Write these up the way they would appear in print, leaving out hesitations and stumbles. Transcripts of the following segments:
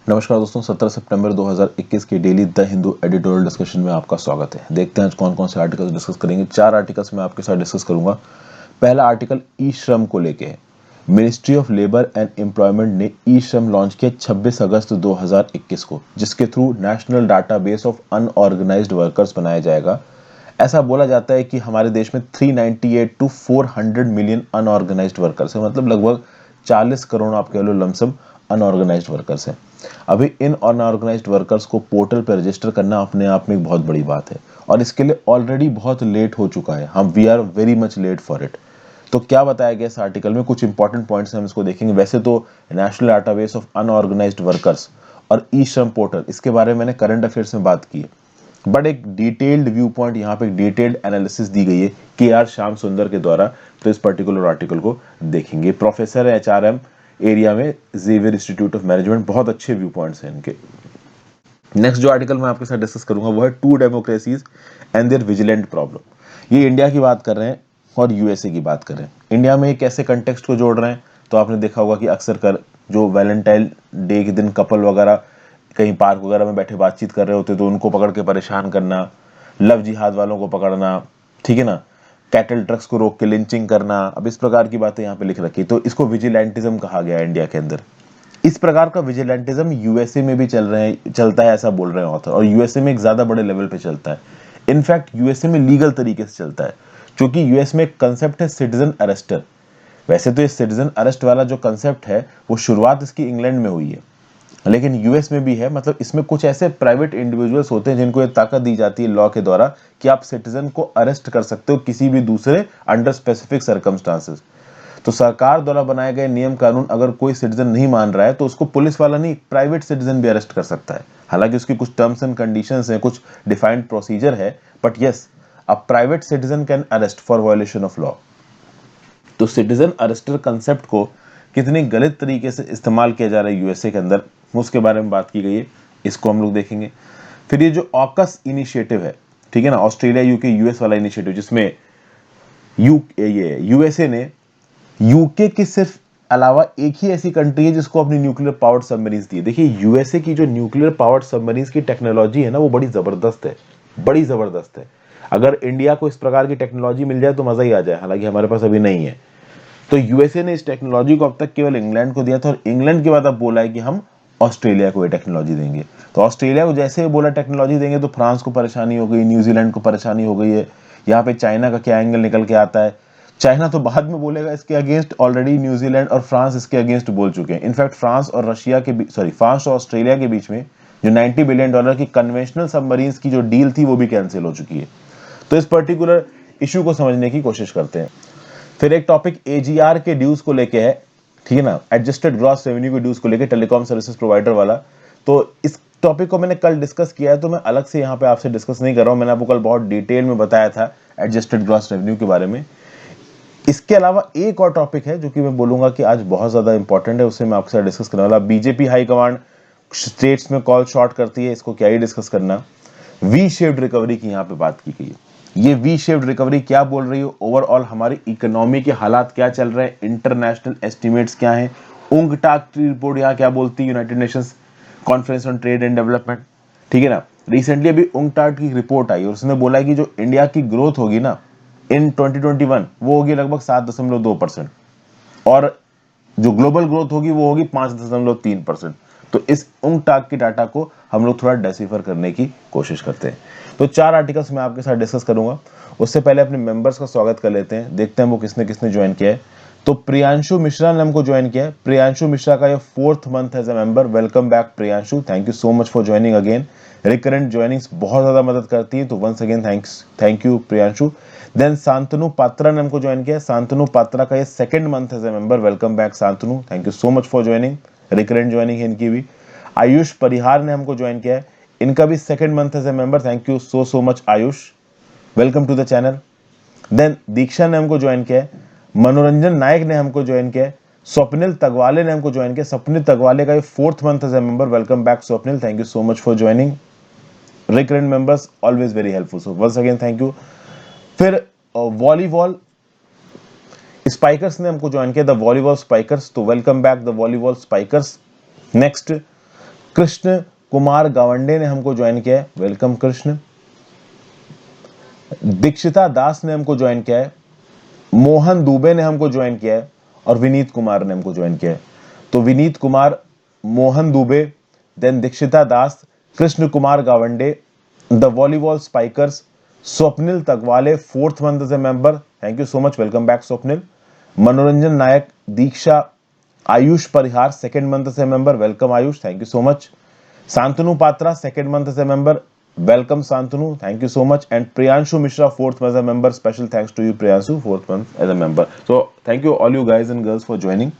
नमस्कार दोस्तों, 17 सितंबर 2021 की daily the Hindu editorial discussion में आपका स्वागत है। देखते हैं आज कौन कौन से आर्टिकल्स डिस्कस करेंगे। 4 आर्टिकल्स मैं आपके साथ डिस्कस करूंगा। पहला आर्टिकल ई श्रम को लेके है। Ministry of labour and employment ने ई श्रम लॉन्च किया 26 अगस्त 2021 को, जिसके through national database of unorganised workers बनाया जाएगा। ऐसा बोला जाता है कि हमारे देश में 398 टू 400 मिलियन अनऑर्गेनाइज्ड वर्कर्स है, मतलब लगभग 40 करोड़ आप कह लो लमसम अनऑर्गेनाइज्ड वर्कर्स हैं। अभी इन अनऑर्गेनाइज्ड वर्कर्स को पोर्टल पर रजिस्टर करना अपने आप में एक बहुत बड़ी बात है और इसके लिए ऑलरेडी बहुत लेट हो चुका है। हम we are very much late for it. तो क्या बताया गया इस आर्टिकल में, कुछ इंपॉर्टेंट पॉइंट्स हम इसको देखेंगे। वैसे तो national database of unorganised workers और ई श्रम पोर्टल, इसके बारे में मैंने करंट अफेयर्स में बात की है, बट एक डिटेल्ड व्यू पॉइंट यहाँ पे एक डिटेल्ड एनालिसिस दी गई है के आर श्याम सुंदर के द्वारा। तो इस पर्टिकुलर आर्टिकल को देखेंगे। प्रोफेसर है HRM एरिया में जेवियर इंस्टीट्यूट ऑफ मैनेजमेंट, बहुत अच्छे व्यू पॉइंट्स हैं इनके। नेक्स्ट जो आर्टिकल मैं आपके साथ डिस्कस करूंगा वो है two democracies and their vigilant problem. ये इंडिया की बात कर रहे हैं और यूएसए की बात कर रहे हैं। इंडिया में एक ऐसे कंटेक्स्ट को जोड़ रहे हैं, तो आपने देखा होगा कि अक्सर कर जो वैलेंटाइन डे के दिन कपल वगैरह कहीं पार्क वगैरह में बैठे बातचीत कर रहे होते तो उनको पकड़ के परेशान करना, लव जिहाद वालों को पकड़ना, ठीक है ना, कैटल ट्रक्स को रोक के लिंचिंग करना, अब इस प्रकार की बातें यहाँ पे लिख रखी। तो इसको विजिलेंटिज्म कहा गया है इंडिया के अंदर। इस प्रकार का विजिलेंटिज्म यूएसए में भी चलता है ऐसा बोल रहे हैं ऑथर, और यूएसए में एक ज्यादा बड़े लेवल पे चलता है। इनफैक्ट यूएसए में लीगल तरीके से चलता है, क्योंकि यूएस में एक कंसेप्ट है सिटीजन अरेस्टर। वैसे तो ये सिटीजन अरेस्ट वाला जो कंसेप्ट है वो शुरुआत इसकी इंग्लैंड में हुई है, लेकिन यूएस में भी है। मतलब इसमें कुछ ऐसे प्राइवेट इंडिविजुअल्स होते हैं जिनको ये ताकत दी जाती है लॉ के द्वारा कि आप सिटीजन को अरेस्ट कर सकते हो किसी भी दूसरे अंडर स्पेसिफिक सर्कमस्टांसेस। तो सरकार द्वारा बनाए गए नियम कानून अगर कोई सिटीजन नहीं मान रहा है तो उसको पुलिस वाला नहीं, प्राइवेट सिटीजन भी अरेस्ट कर सकता है। हालांकि उसकी कुछ टर्म्स एंड कंडीशंस हैं, कुछ डिफाइंड प्रोसीजर है, but yes, a private citizen can arrest for violation of law. तो सिटीजन अरेस्टर कंसेप्ट को कितने गलत तरीके से इस्तेमाल किया जा रहा है यूएसए के अंदर, उसके बारे में बात की गई है, इसको हम लोग देखेंगे। फिर ये जो ऑकस इनिशिएटिव है, ठीक है ना, ऑस्ट्रेलिया यूके यूएस वाला इनिशिएटिव, जिसमें यूएसए ने यूके की सिर्फ अलावा एक ही ऐसी कंट्री है जिसको अपनी न्यूक्लियर पावर्ड सबमरीन्स दी है। देखिए यूएसए की जो न्यूक्लियर पावर्ड सबमरीन्स की टेक्नोलॉजी है ना, वो बड़ी जबरदस्त है, बड़ी जबरदस्त है। अगर इंडिया को इस प्रकार की टेक्नोलॉजी मिल जाए तो मजा ही आ जाए, हालांकि हमारे पास अभी नहीं है। तो यूएसए ने इस टेक्नोलॉजी को अब तक केवल इंग्लैंड को दिया था, और इंग्लैंड के बाद अब बोला है कि हम ऑस्ट्रेलिया को ये टेक्नोलॉजी देंगे। तो ऑस्ट्रेलिया को जैसे ही बोला टेक्नोलॉजी देंगे तो फ्रांस को परेशानी हो गई, न्यूजीलैंड को परेशानी हो गई है। यहाँ पे चाइना का क्या एंगल निकल के आता है, चाइना तो बाद में बोलेगा इसके अगेंस्ट, ऑलरेडी न्यूजीलैंड और फ्रांस इसके अगेंस्ट बोल चुके हैं। इनफैक्ट फ्रांस और फ्रांस और ऑस्ट्रेलिया के बीच में जो $90 बिलियन की कन्वेंशनल सबमरीन्स की जो डील थी वो भी कैंसिल हो चुकी है। तो इस पर्टिकुलर इश्यू को समझने की कोशिश करते हैं। फिर एक टॉपिक एजीआर के ड्यूज को लेके है, ठीक है ना, एडजस्टेड ग्रॉस रेवेन्यू के ड्यूज को लेके, टेलीकॉम सर्विसेज प्रोवाइडर वाला। तो इस टॉपिक को मैंने कल डिस्कस किया है, तो मैं अलग से यहाँ पे आपसे डिस्कस नहीं कर रहा हूँ। मैंने आपको कल बहुत डिटेल में बताया था एडजस्टेड ग्रॉस रेवेन्यू के बारे में। इसके अलावा एक और टॉपिक है जो कि मैं बोलूंगा कि आज बहुत ज्यादा इंपॉर्टेंट है, उससे मैं आपके साथ डिस्कस करने वाला। बीजेपी हाईकमांड स्टेट्स में कॉल शॉर्ट करती है, इसको क्या ही डिस्कस करना। वी शेप्ड रिकवरी की यहाँ पे बात की गई है। ये वी शेप्ड रिकवरी क्या बोल रही है, ओवरऑल हमारी इकोनॉमी के हालात क्या चल रहे हैं, इंटरनेशनल एस्टिमेट्स क्या हैं, उंगटाक की रिपोर्ट यहाँ क्या बोलती है, United Nations conference on trade and development, ठीक है ना। रिसेंटली अभी उंगटाक की रिपोर्ट आई और उसने बोला है कि जो इंडिया की ग्रोथ होगी ना इन 2021, वो होगी लगभग 7.2%, और जो ग्लोबल ग्रोथ होगी वो होगी 5.3%। तो इस उंगटाक की डाटा को हम लोग थोड़ा डेसिफर करने की कोशिश करते हैं। तो 4 आर्टिकल्स मैं आपके साथ डिस्कस करूंगा। उससे पहले अपने मेंबर्स का स्वागत कर लेते हैं, देखते हैं वो किसने किसने ज्वाइन किया है। तो प्रियांशु मिश्रा ने हमको ज्वाइन किया है। प्रियांशु मिश्रा का ये 4th month as a member. Welcome back Priyanshu, thank you so much for joining again. Recurrent joinings बहुत ज्यादा मदद करती है, तो once again thank you Priyanshu. Then Shantanu Patra ने हमको ज्वाइन किया। शांतनु पात्रा का ये 2nd month as a member. Welcome back Shantanu, thank you so much for joining. Recurrent joining है इनकी भी। आयुष परिहार ने हमको ज्वाइन किया है, इनका भी 2nd month as a member. Thank you so much Ayush, welcome to the channel. Then Diksha ने हमको ज्वाइन किया है। मनोरंजन नायक ने हमको ज्वाइन किया है। स्वप्निल तगवाले ने हमको ज्वाइन किया। स्वप्निल तगवाले का 4th month as a member. Welcome back Swapnil, thank you so much for joining. Recurrent members always very helpful, so once again thank you. फिर वॉलीबॉल स्पाइकर्स ने हमको ज्वाइन किया, द वॉलीबॉल स्पाइकर्स, तो welcome back the volleyball spikers. Next Krishna Kumar Gawande ने हमको join किया है, welcome Krishna. दीक्षिता दास ने हमको ज्वाइन किया है, मोहन दुबे ने हमको ज्वाइन किया है और विनीत कुमार ने हमको ज्वाइन किया है। तो Vineet Kumar, Mohan Dubey, then Dikshita Das, Krishna Kumar Gawande, the volleyball spikers, Swapnil Tagwale 4th month as a member, thank you so much, welcome back Swapnil. Manoranjan Nayak, Diksha, Ayush Parihar 2nd month as a member, welcome Ayush, thank you so much. Shantanu Patra 2nd month as a member, welcome Santanu, thank you so much. And Priyanshu Mishra 4th as a member, special thanks to you Priyanshu, 4th month as a member. So thank you all you guys and girls for joining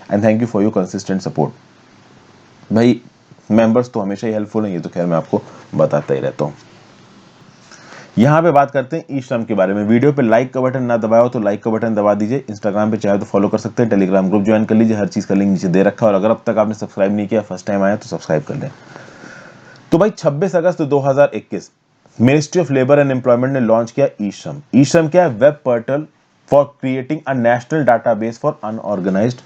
and thank you for your consistent support. भाई members तो हमेशा ही helpful हैं, ये तो खैर मैं आपको बताता ही रहता हूँ। यहाँ पे बात करते हैं ई श्रम के बारे में। वीडियो पे लाइक का बटन ना दबाया हो तो लाइक का बटन दबा दीजिए। इंस्टाग्राम पे चाहे तो फॉलो कर सकते हैं, टेलीग्राम ग्रुप ज्वाइन कर लीजिए, हर चीज का लिंक नीचे दे रखा है। और अगर अब तक आपने सब्सक्राइब नहीं किया, फर्स्ट टाइम आया तो सब्सक्राइब कर लें। तो भाई 26 अगस्त 2021 ministry of labour and employment ने लॉन्च किया ई श्रम। ई श्रम क्या है? Web portal for creating a national database for unorganised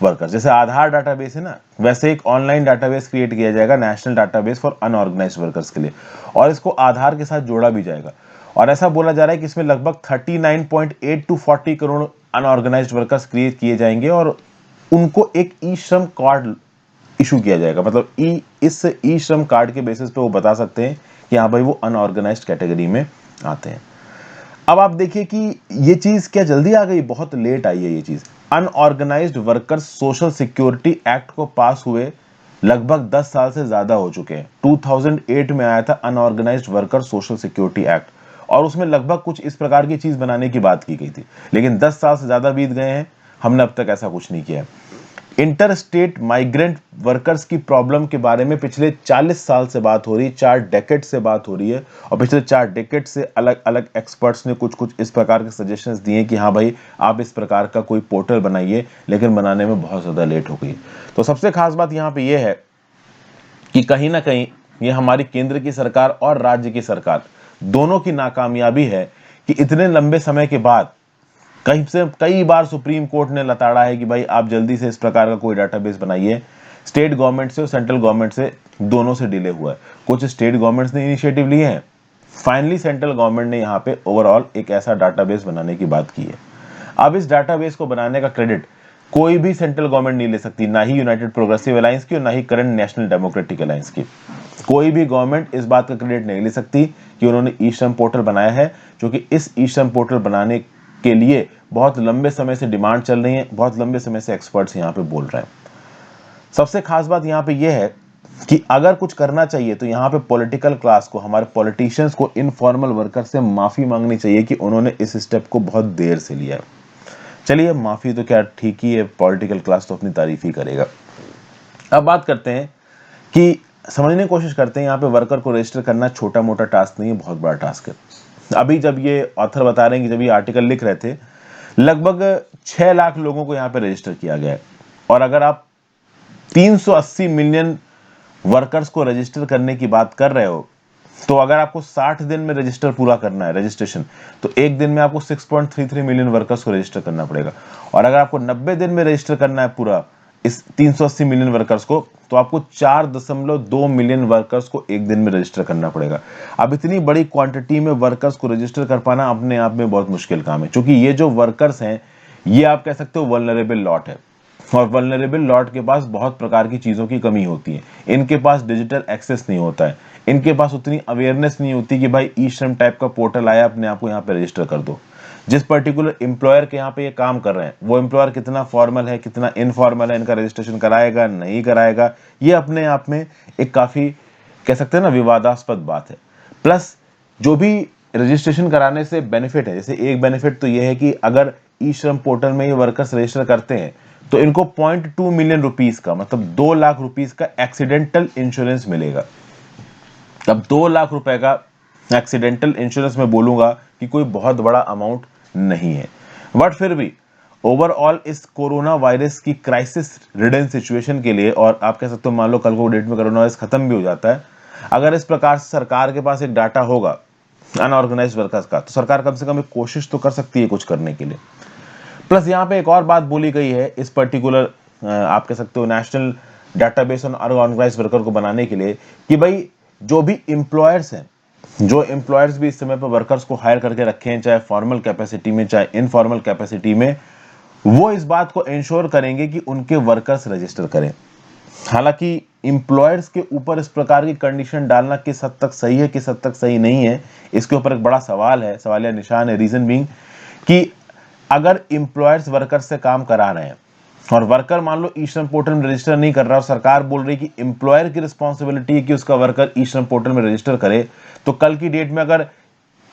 workers. जैसे आधार डाटाबेस है ना, वैसे एक ऑनलाइन डाटाबेस क्रिएट किया जाएगा national database for unorganised workers के लिए, और इसको आधार के साथ जोड़ा भी जाएगा। और ऐसा बोला जा रहा है कि इसमें लगभग 39.8 to 40 crore unorganised workers create किए जाएंगे और उनको एक ई श्रम कार्ड इशू किया जाएगा। मतलब इस ई श्रम कार्ड के बेसिस पे वो बता सकते हैं कि हाँ भाई वो अनऑर्गेनाइज्ड कैटेगरी में आते हैं। अब आप देखिए कि ये चीज क्या जल्दी आ गई, बहुत लेट आई है ये चीज। Unorganised workers social security act को पास हुए लगभग 10 साल से ज्यादा हो चुके हैं। 2008 में आया था unorganised worker social security act, और उसमें लगभग कुछ इस प्रकार की चीज बनाने की बात की गई थी, लेकिन 10 साल से ज्यादा बीत गए हैं, हमने अब तक ऐसा कुछ नहीं किया है। इंटर स्टेट माइग्रेंट वर्कर्स की प्रॉब्लम के बारे में पिछले 40 साल से बात हो रही है, 4 डेकेड से बात हो रही है, और पिछले 4 डेकेड से अलग अलग एक्सपर्ट्स ने कुछ कुछ इस प्रकार के सजेशंस दिए कि हाँ भाई आप इस प्रकार का कोई पोर्टल बनाइए, लेकिन बनाने में बहुत ज़्यादा लेट हो गई। तो सबसे खास बात यहाँ पे ये है कि कहीं ना कहीं ये हमारी केंद्र की सरकार और राज्य की सरकार दोनों की नाकामयाबी है कि इतने लंबे समय के बाद कई बार सुप्रीम कोर्ट ने लताड़ा है कि भाई आप जल्दी से इस प्रकार का कोई डाटाबेस बनाइए। स्टेट गवर्नमेंट से और सेंट्रल गवर्नमेंट से दोनों से डिले हुआ है। कुछ स्टेट गवर्नमेंट्स ने इनिशिएटिव लिए हैं, फाइनली सेंट्रल गवर्नमेंट ने यहाँ पे ओवरऑल एक ऐसा डाटाबेस बनाने की बात की है। अब इस डाटाबेस को बनाने का क्रेडिट कोई भी सेंट्रल गवर्नमेंट नहीं ले सकती, ना ही यूनाइटेड प्रोग्रेसिव अलायंस की और ना ही करंट नेशनल डेमोक्रेटिक अलायंस की। कोई भी गवर्नमेंट इस बात का क्रेडिट नहीं ले सकती कि उन्होंने ई श्रम पोर्टल बनाया है, क्योंकि इस ई श्रम पोर्टल बनाने के लिए बहुत लंबे समय से डिमांड चल रही है, बहुत लंबे समय से एक्सपर्ट्स यहाँ पे बोल रहे हैं। सबसे खास बात यहाँ पे यह है कि अगर कुछ करना चाहिए तो यहाँ पे पॉलिटिकल क्लास को, हमारे पॉलिटिशियंस को, इनफॉर्मल वर्कर से माफी मांगनी चाहिए कि उन्होंने इस स्टेप को बहुत देर से लिया है। चलिए माफी तो क्या ठीक ही है, पॉलिटिकल क्लास तो अपनी तारीफ ही करेगा। अब बात करते हैं कि समझने की कोशिश करते हैं, यहाँ पे वर्कर को रजिस्टर करना छोटा मोटा टास्क नहीं है, बहुत बड़ा टास्क है। अभी जब ये ऑथर बता रहे हैं कि जब ये आर्टिकल लिख रहे थे, लगभग 6 लाख लोगों को यहाँ पे रजिस्टर किया गया है। और अगर आप 380 मिलियन वर्कर्स को रजिस्टर करने की बात कर रहे हो, तो अगर आपको 60 दिन में रजिस्टर पूरा करना है रजिस्ट्रेशन, तो एक दिन में आपको 6.33 मिलियन वर्कर्स को रजिस्टर करना पड़ेगा। और अगर आपको 90 दिन में रजिस्टर करना है पूरा इस 380 मिलियन वर्कर्स को, तो आपको 4.2 मिलियन वर्कर्स को एक दिन में रजिस्टर करना पड़ेगा। अब इतनी बड़ी क्वांटिटी में वर्कर्स को रजिस्टर कर पाना अपने आप में बहुत मुश्किल काम है, क्योंकि ये जो वर्कर्स हैं ये आप कह सकते हो वल्नरेबल लॉट है, और वल्नरेबल लॉट के पास बहुत प्रकार की चीजों की कमी होती है। इनके पास डिजिटल एक्सेस नहीं होता है, इनके पास उतनी अवेयरनेस नहीं होती कि भाई ई श्रम टाइप का पोर्टल आया, अपने आप को यहाँ पे रजिस्टर कर दो। जिस पर्टिकुलर एम्प्लॉयर के यहाँ पे ये काम कर रहे हैं, वो एम्प्लॉयर कितना फॉर्मल है, कितना इनफॉर्मल है, इनका रजिस्ट्रेशन कराएगा नहीं कराएगा, ये अपने आप में एक काफी कह सकते हैं ना विवादास्पद बात है। प्लस जो भी रजिस्ट्रेशन कराने से बेनिफिट है, जैसे एक बेनिफिट तो ये है कि अगर ई श्रम पोर्टल में ये वर्कर्स रजिस्टर करते हैं तो इनको 0.2 मिलियन रुपीस का, मतलब 2 लाख रुपीस का एक्सीडेंटल इंश्योरेंस मिलेगा। अब 2 लाख रुपए का एक्सीडेंटल इंश्योरेंस में बोलूंगा कि कोई बहुत बड़ा अमाउंट नहीं है, बट फिर भी ओवरऑल इस कोरोना वायरस की क्राइसिस रिडन सिचुएशन के लिए, और आप कह सकते हो मान लो कल को डेट में कोरोना वायरस खत्म भी हो जाता है, अगर इस प्रकार से सरकार के पास एक डाटा होगा अनऑर्गेनाइज्ड वर्कर्स का, तो सरकार कम से कम एक कोशिश तो कर सकती है कुछ करने के लिए। प्लस यहाँ पे एक और बात बोली गई है इस पर्टिकुलर आप कह सकते हो national database on unorganised worker को बनाने के लिए कि भाई जो भी एम्प्लॉयर्स हैं, जो एम्प्लॉयर्स भी इस समय पर वर्कर्स को हायर करके रखे हैं, चाहे फॉर्मल कैपेसिटी में चाहे इनफॉर्मल कैपेसिटी में, वो इस बात को इंश्योर करेंगे कि उनके वर्कर्स रजिस्टर करें। हालांकि एम्प्लॉयर्स के ऊपर इस प्रकार की कंडीशन डालना किस हद तक सही है, किस हद तक सही नहीं है, इसके ऊपर एक बड़ा सवाल है, सवालिया निशान है। रीजन बीइंग कि अगर एम्प्लॉयर्स वर्कर से काम करा रहे हैं और वर्कर मान लो ई श्रम पोर्टल में रजिस्टर नहीं कर रहा और सरकार बोल रही कि एम्प्लॉयर की रिस्पॉन्सिबिलिटी है कि उसका वर्कर ई श्रम पोर्टल में रजिस्टर करे, तो कल की डेट में अगर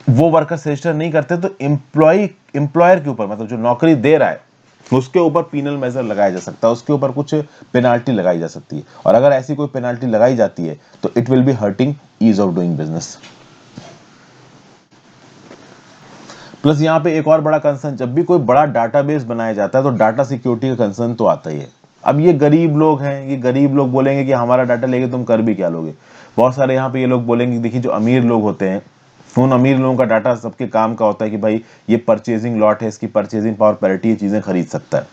वो वर्कर रजिस्टर नहीं करते तो एम्प्लॉयर के ऊपर, मतलब जो नौकरी दे रहा है उसके ऊपर पीनल मेजर लगाया जा सकता है, उसके ऊपर कुछ पेनाल्टी लगाई जा सकती है। और अगर ऐसी कोई पेनाल्टी लगाई जाती है तो it will be hurting ease of doing business. Plus यहाँ पे एक और बड़ा कंसर्न, जब भी कोई बड़ा डाटाबेस बनाया जाता है तो डाटा सिक्योरिटी का कंसर्न तो आता ही है। अब ये गरीब लोग हैं, ये गरीब लोग बोलेंगे कि हमारा डाटा लेके तुम कर भी क्या लोगे। बहुत सारे यहाँ पे ये लोग बोलेंगे, देखिए जो अमीर लोग होते हैं, उन अमीर लोगों का डाटा सबके काम का होता है कि भाई ये परचेजिंग लॉट है, इसकी परचेजिंग पावर पैरिटी, ये चीजें खरीद सकता है।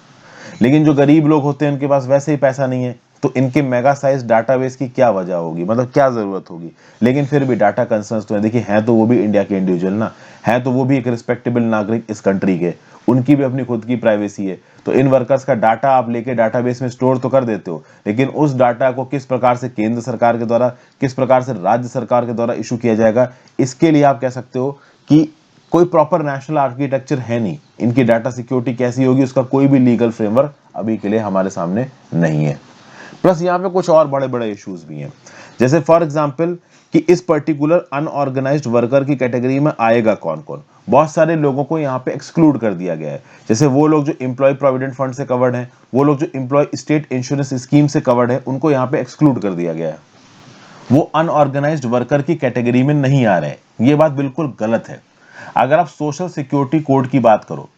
लेकिन जो गरीब लोग होते हैं उनके पास वैसे ही पैसा नहीं है, तो इनके मेगा साइज डाटाबेस की क्या वजह होगी, मतलब क्या जरूरत होगी। लेकिन फिर भी डाटा कंसर्न्स तो है। देखिए हैं तो वो भी इंडिया के इंडिविजुअल ना, है तो वो भी एक रिस्पेक्टेबल नागरिक इस कंट्री के, उनकी भी अपनी खुद की प्राइवेसी है। तो इन वर्कर्स का डाटा आप लेके डाटाबेस में स्टोर तो कर देते हो, लेकिन उस डाटा को किस प्रकार से केंद्र सरकार के द्वारा, किस प्रकार से राज्य सरकार के द्वारा इशू किया जाएगा, इसके लिए आप कह सकते हो कि कोई प्रॉपर नेशनल आर्किटेक्चर है नहीं। इनकी डाटा सिक्योरिटी कैसी होगी, उसका कोई भी लीगल फ्रेमवर्क अभी के लिए हमारे सामने नहीं है। प्लस यहाँ पे कुछ और बड़े बड़े इश्यूज भी हैं, जैसे फॉर एग्जांपल कि इस पर्टिकुलर अनऑर्गेनाइज्ड वर्कर की कैटेगरी में आएगा कौन कौन। बहुत सारे लोगों को यहाँ पे एक्सक्लूड कर दिया गया है, जैसे वो लोग जो एम्प्लॉय प्रोविडेंट फंड से कवर्ड है, वो लोग जो एम्प्लॉय स्टेट इंश्योरेंस स्कीम से कवर्ड है, उनको यहाँ पे एक्सक्लूड कर दिया गया है। वो अनऑर्गेनाइज्ड वर्कर की कैटेगरी में नहीं आ रहे हैं। ये बात बिल्कुल गलत है। अगर आप सोशल सिक्योरिटी कोड की बात करो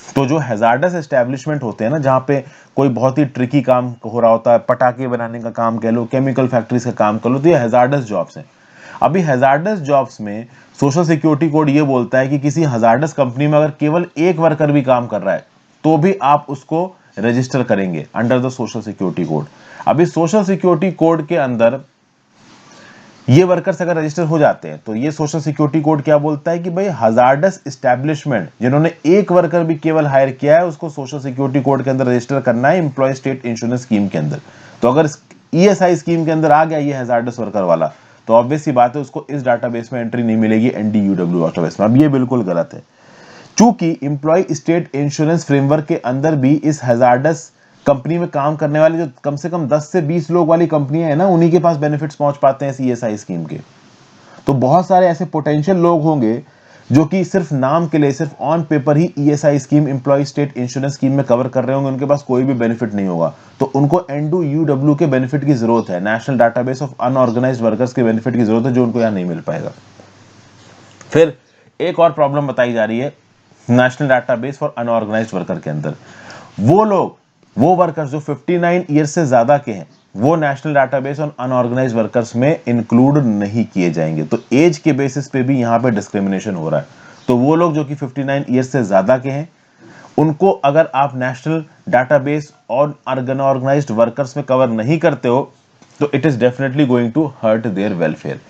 तो जो हैजार्डस एस्टेब्लिशमेंट होते हैं ना, जहां पे कोई बहुत ही ट्रिकी काम हो रहा होता है, पटाखे बनाने का काम कह लो, केमिकल फैक्ट्रीज का काम कर लो, तो ये हैजार्डस जॉब्स हैं। अभी हैजार्डस जॉब्स में सोशल सिक्योरिटी कोड ये बोलता है कि किसी हैजार्डस कंपनी में अगर केवल एक वर्कर भी काम कर रहा है तो भी आप उसको रजिस्टर करेंगे under the social security code. अभी सोशल सिक्योरिटी कोड के अंदर ये वर्कर्स अगर रजिस्टर हो जाते हैं तो ये सोशल सिक्योरिटी कोड क्या बोलता है कि भाई हजार्डस एस्टेब्लिशमेंट जिन्होंने एक वर्कर भी केवल हायर किया है उसको सोशल सिक्योरिटी कोड के अंदर रजिस्टर करना है एम्प्लॉय स्टेट इंश्योरेंस स्कीम के अंदर। तो अगर ईएसआई स्कीम के अंदर आ गया ये हजार्डस वर्कर वाला तो ऑब्वियस सी बात है उसको इस डाटाबेस में एंट्री नहीं मिलेगी एनडीयूडब्ल्यू डाटाबेस में। अब ये बिल्कुल गलत है, चूंकि एम्प्लॉय स्टेट इंश्योरेंस फ्रेमवर्क के अंदर भी इस हजार्डस कंपनी में काम करने वाले जो कम से कम 10 से 20 लोग वाली कंपनियां हैं ना, उन्हीं के पास बेनिफिट्स पहुंच पाते हैं इस ईएसआई स्कीम के। तो बहुत सारे ऐसे पोटेंशियल लोग होंगे जो कि सिर्फ नाम के लिए, सिर्फ ऑन पेपर ही ESI scheme, employ state insurance scheme में कवर कर रहे होंगे, उनके पास कोई भी बेनिफिट नहीं होगा। तो उनको एनडीयूडब्ल्यू के बेनिफिट की जरूरत है, national database of unorganised workers के बेनिफिट की जरूरत है, जो उनको यहां नहीं मिल पाएगा। फिर एक और प्रॉब्लम बताई जा रही है national database for unorganised worker के अंदर, वो लोग, वो वर्कर्स जो 59 ईयर से ज्यादा के हैं वो national database on unorganised workers में इंक्लूड नहीं किए जाएंगे। तो एज के बेसिस पे भी यहां पे डिस्क्रिमिनेशन हो रहा है। तो वो लोग जो कि 59 ईयर से ज्यादा के हैं उनको अगर आप national database on unorganised workers में कवर नहीं करते हो तो it is definitely going to hurt their welfare.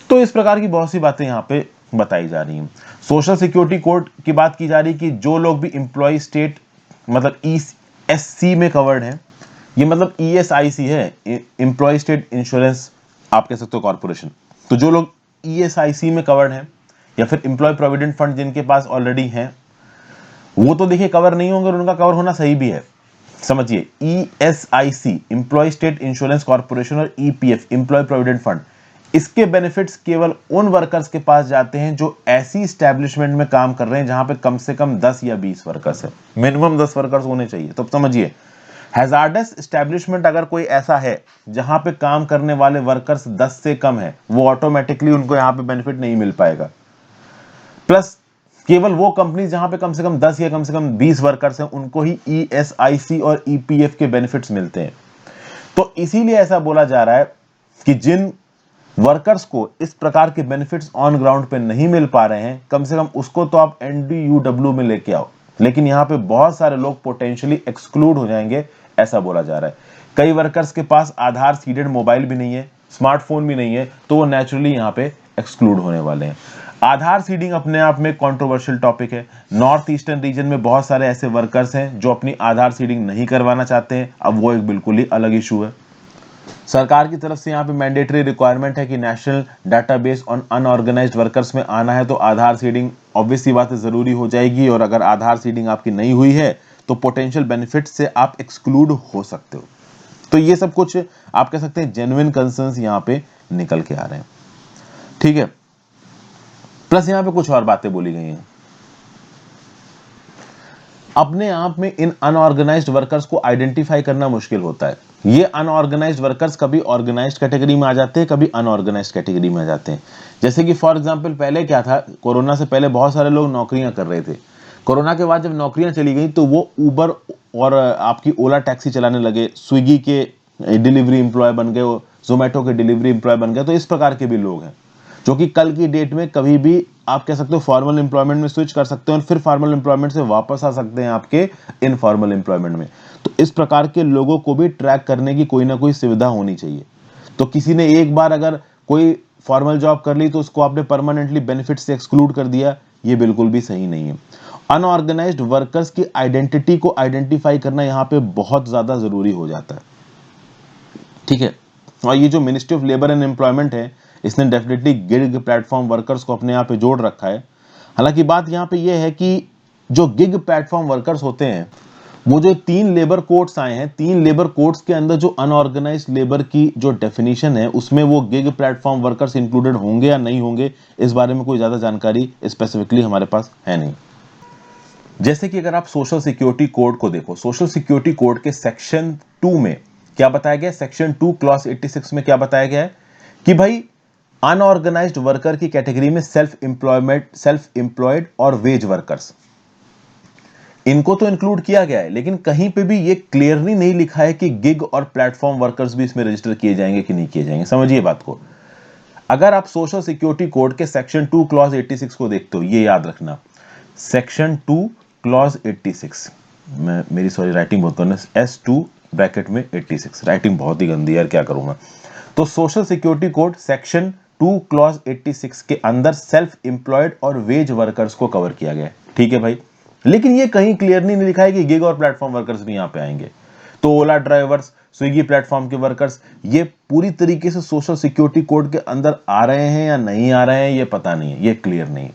तो इस प्रकार की बहुत सी बातें यहाँ पे बताई जा रही हैं। सोशल सिक्योरिटी कोड की बात की जा रही है कि जो लोग भी एम्प्लॉय स्टेट मतलब ईएससी में कवर्ड है, ये मतलब ईएसआईसी है, एम्प्लॉय स्टेट इंश्योरेंस आप कह सकते हो कॉर्पोरेशन। तो जो लोग ईएसआईसी में कवर्ड हैं या फिर एम्प्लॉय प्रोविडेंट फंड जिनके पास ऑलरेडी हैं वो तो देखिए कवर नहीं होंगे, और उनका कवर होना सही भी है। समझिए, ESIC employ state insurance corporation और ईपीएफ एम्प्लॉय प्रोविडेंट फंड, इसके बेनिफिट्स केवल उन वर्कर्स के पास जाते हैं जो ऐसी एस्टैब्लिशमेंट में काम कर रहे हैं जहां पे कम से कम 10 या 20 वर्कर्स है, मिनिमम 10 वर्कर्स होने चाहिए। तो समझिए, हैजार्डस एस्टैब्लिशमेंट अगर कोई ऐसा है जहां पे काम करने वाले वर्कर्स 10 से कम है, वो ऑटोमेटिकली उनको यहां पे बेनिफिट नहीं मिल पाएगा। प्लस केवल वो कंपनी जहां पे कम से कम 10 या कम से कम 20 वर्कर्स हैं उनको ही ईएसआईसी और ईपीएफ के बेनिफिट्स मिलते हैं। तो इसीलिए ऐसा बोला जा रहा है कि जिन वर्कर्स को इस प्रकार के बेनिफिट्स ऑन ग्राउंड पे नहीं मिल पा रहे हैं, कम से कम उसको तो आप एनडीयूडब्ल्यू में लेके आओ। लेकिन यहां पे बहुत सारे लोग पोटेंशियली एक्सक्लूड हो जाएंगे, ऐसा बोला जा रहा है। कई वर्कर्स के पास आधार सीडेड मोबाइल भी नहीं है, स्मार्टफोन भी नहीं है, तो वो नेचुरली यहाँ पे एक्सक्लूड होने वाले हैं। आधार सीडिंग अपने आप में कंट्रोवर्शियल टॉपिक है। नॉर्थ ईस्टर्न रीजन में बहुत सारे ऐसे वर्कर्स हैं जो अपनी आधार सीडिंग नहीं करवाना चाहते हैं, अब वो एक बिल्कुल ही अलग इशू है। सरकार की तरफ से यहाँ पे मैंडेटरी रिक्वायरमेंट है कि national database on unorganised workers में आना है, तो आधार सीडिंग ऑब्वियस सी बात है जरूरी हो जाएगी, और अगर आधार सीडिंग आपकी नहीं हुई है तो पोटेंशियल बेनिफिट से आप एक्सक्लूड हो सकते हो। तो ये सब कुछ आप कह सकते हैं जेन्युइन कंसर्न्स यहाँ पे निकल के आ रहे हैं, ठीक है। प्लस यहाँ पे कुछ और बातें बोली गई हैं। अपने आप में इन अनऑर्गेनाइज्ड वर्कर्स को आइडेंटिफाई करना मुश्किल होता है। ये अनऑर्गेनाइज्ड वर्कर्स कभी ऑर्गेनाइज्ड कैटेगरी में आ जाते हैं, कभी अनऑर्गेनाइज्ड कैटेगरी में आ जाते हैं। जैसे कि फॉर एग्जांपल पहले क्या था, कोरोना से पहले बहुत सारे लोग नौकरियां कर रहे थे। कोरोना के बाद जब नौकरियां चली गई तो वो उबर और आपकी ओला टैक्सी चलाने लगे, स्विगी के डिलीवरी एम्प्लॉय बन गए, जोमेटो के डिलीवरी एम्प्लॉय बन गए। तो इस प्रकार के भी लोग हैं जो कि कल की डेट में कभी भी आप कह सकते हो फॉर्मल एम्प्लॉयमेंट में स्विच कर सकते हैं और फिर फॉर्मल एम्प्लॉयमेंट से वापस आ सकते हैं आपके इनफॉर्मल एम्प्लॉयमेंट में। तो इस प्रकार के लोगों को भी ट्रैक करने की कोई ना कोई सुविधा होनी चाहिए। तो किसी ने एक बार अगर कोई फॉर्मल जॉब कर ली तो उसको आपने परमानेंटली बेनिफिट से एक्सक्लूड कर दिया, ये बिल्कुल भी सही नहीं है। अनऑर्गेनाइज्ड वर्कर्स की आइडेंटिटी को आइडेंटिफाई करना यहाँ पे बहुत ज्यादा जरूरी हो जाता है, ठीक है। और ये जो ministry of labour and employment है, इसने डेफिनेटली गिग प्लेटफॉर्म वर्कर्स को अपने यहाँ पे जोड़ रखा है। हालांकि बात यहाँ पे ये है कि जो गिग प्लेटफॉर्म वर्कर्स होते हैं, वो जो 3 लेबर कोड्स आए हैं, 3 लेबर कोड्स के अंदर जो अनऑर्गेनाइज्ड लेबर की जो डेफिनेशन है, उसमें वो गिग प्लेटफॉर्म वर्कर्स इंक्लूडेड होंगे या नहीं होंगे, इस बारे में कोई ज्यादा जानकारी स्पेसिफिकली हमारे पास है नहीं। जैसे कि अगर आप सोशल सिक्योरिटी कोड को देखो, सोशल सिक्योरिटी कोड के सेक्शन 2 में क्या बताया गया है, सेक्शन 2 क्लॉज 86 में क्या बताया गया है कि भाई अनऑर्गेनाइज्ड वर्कर की कैटेगरी में सेल्फ एम्प्लॉयड और वेज वर्कर्स, इनको तो इंक्लूड किया गया है, लेकिन कहीं पे भी ये क्लियरली नहीं लिखा है कि गिग और प्लेटफॉर्म वर्कर्स भी इसमें रजिस्टर किए जाएंगे कि नहीं किए जाएंगे। समझिए बात को। अगर आप सोशल सिक्योरिटी कोड के सेक्शन 2 क्लॉज 86 को देखते हो, ये याद रखना, सेक्शन 2 क्लॉज 86, मेरी सॉरी राइटिंग बहुत है, S2 ब्रैकेट में 86, राइटिंग बहुत ही गंदी यार, क्या करूंगा। तो social security code section 2 clause 86 के अंदर सेल्फ एम्प्लॉयड और वेज वर्कर्स को कवर किया गया है, ठीक है भाई। लेकिन ये कहीं क्लियरली नहीं लिखा है कि गिग और प्लेटफॉर्म वर्कर्स भी यहां पे आएंगे। तो ओला ड्राइवर्स, स्विगी प्लेटफॉर्म के वर्कर्स, ये पूरी तरीके से सोशल सिक्योरिटी कोड के अंदर आ रहे हैं या नहीं आ रहे हैं, ये पता नहीं है, ये क्लियर नहीं,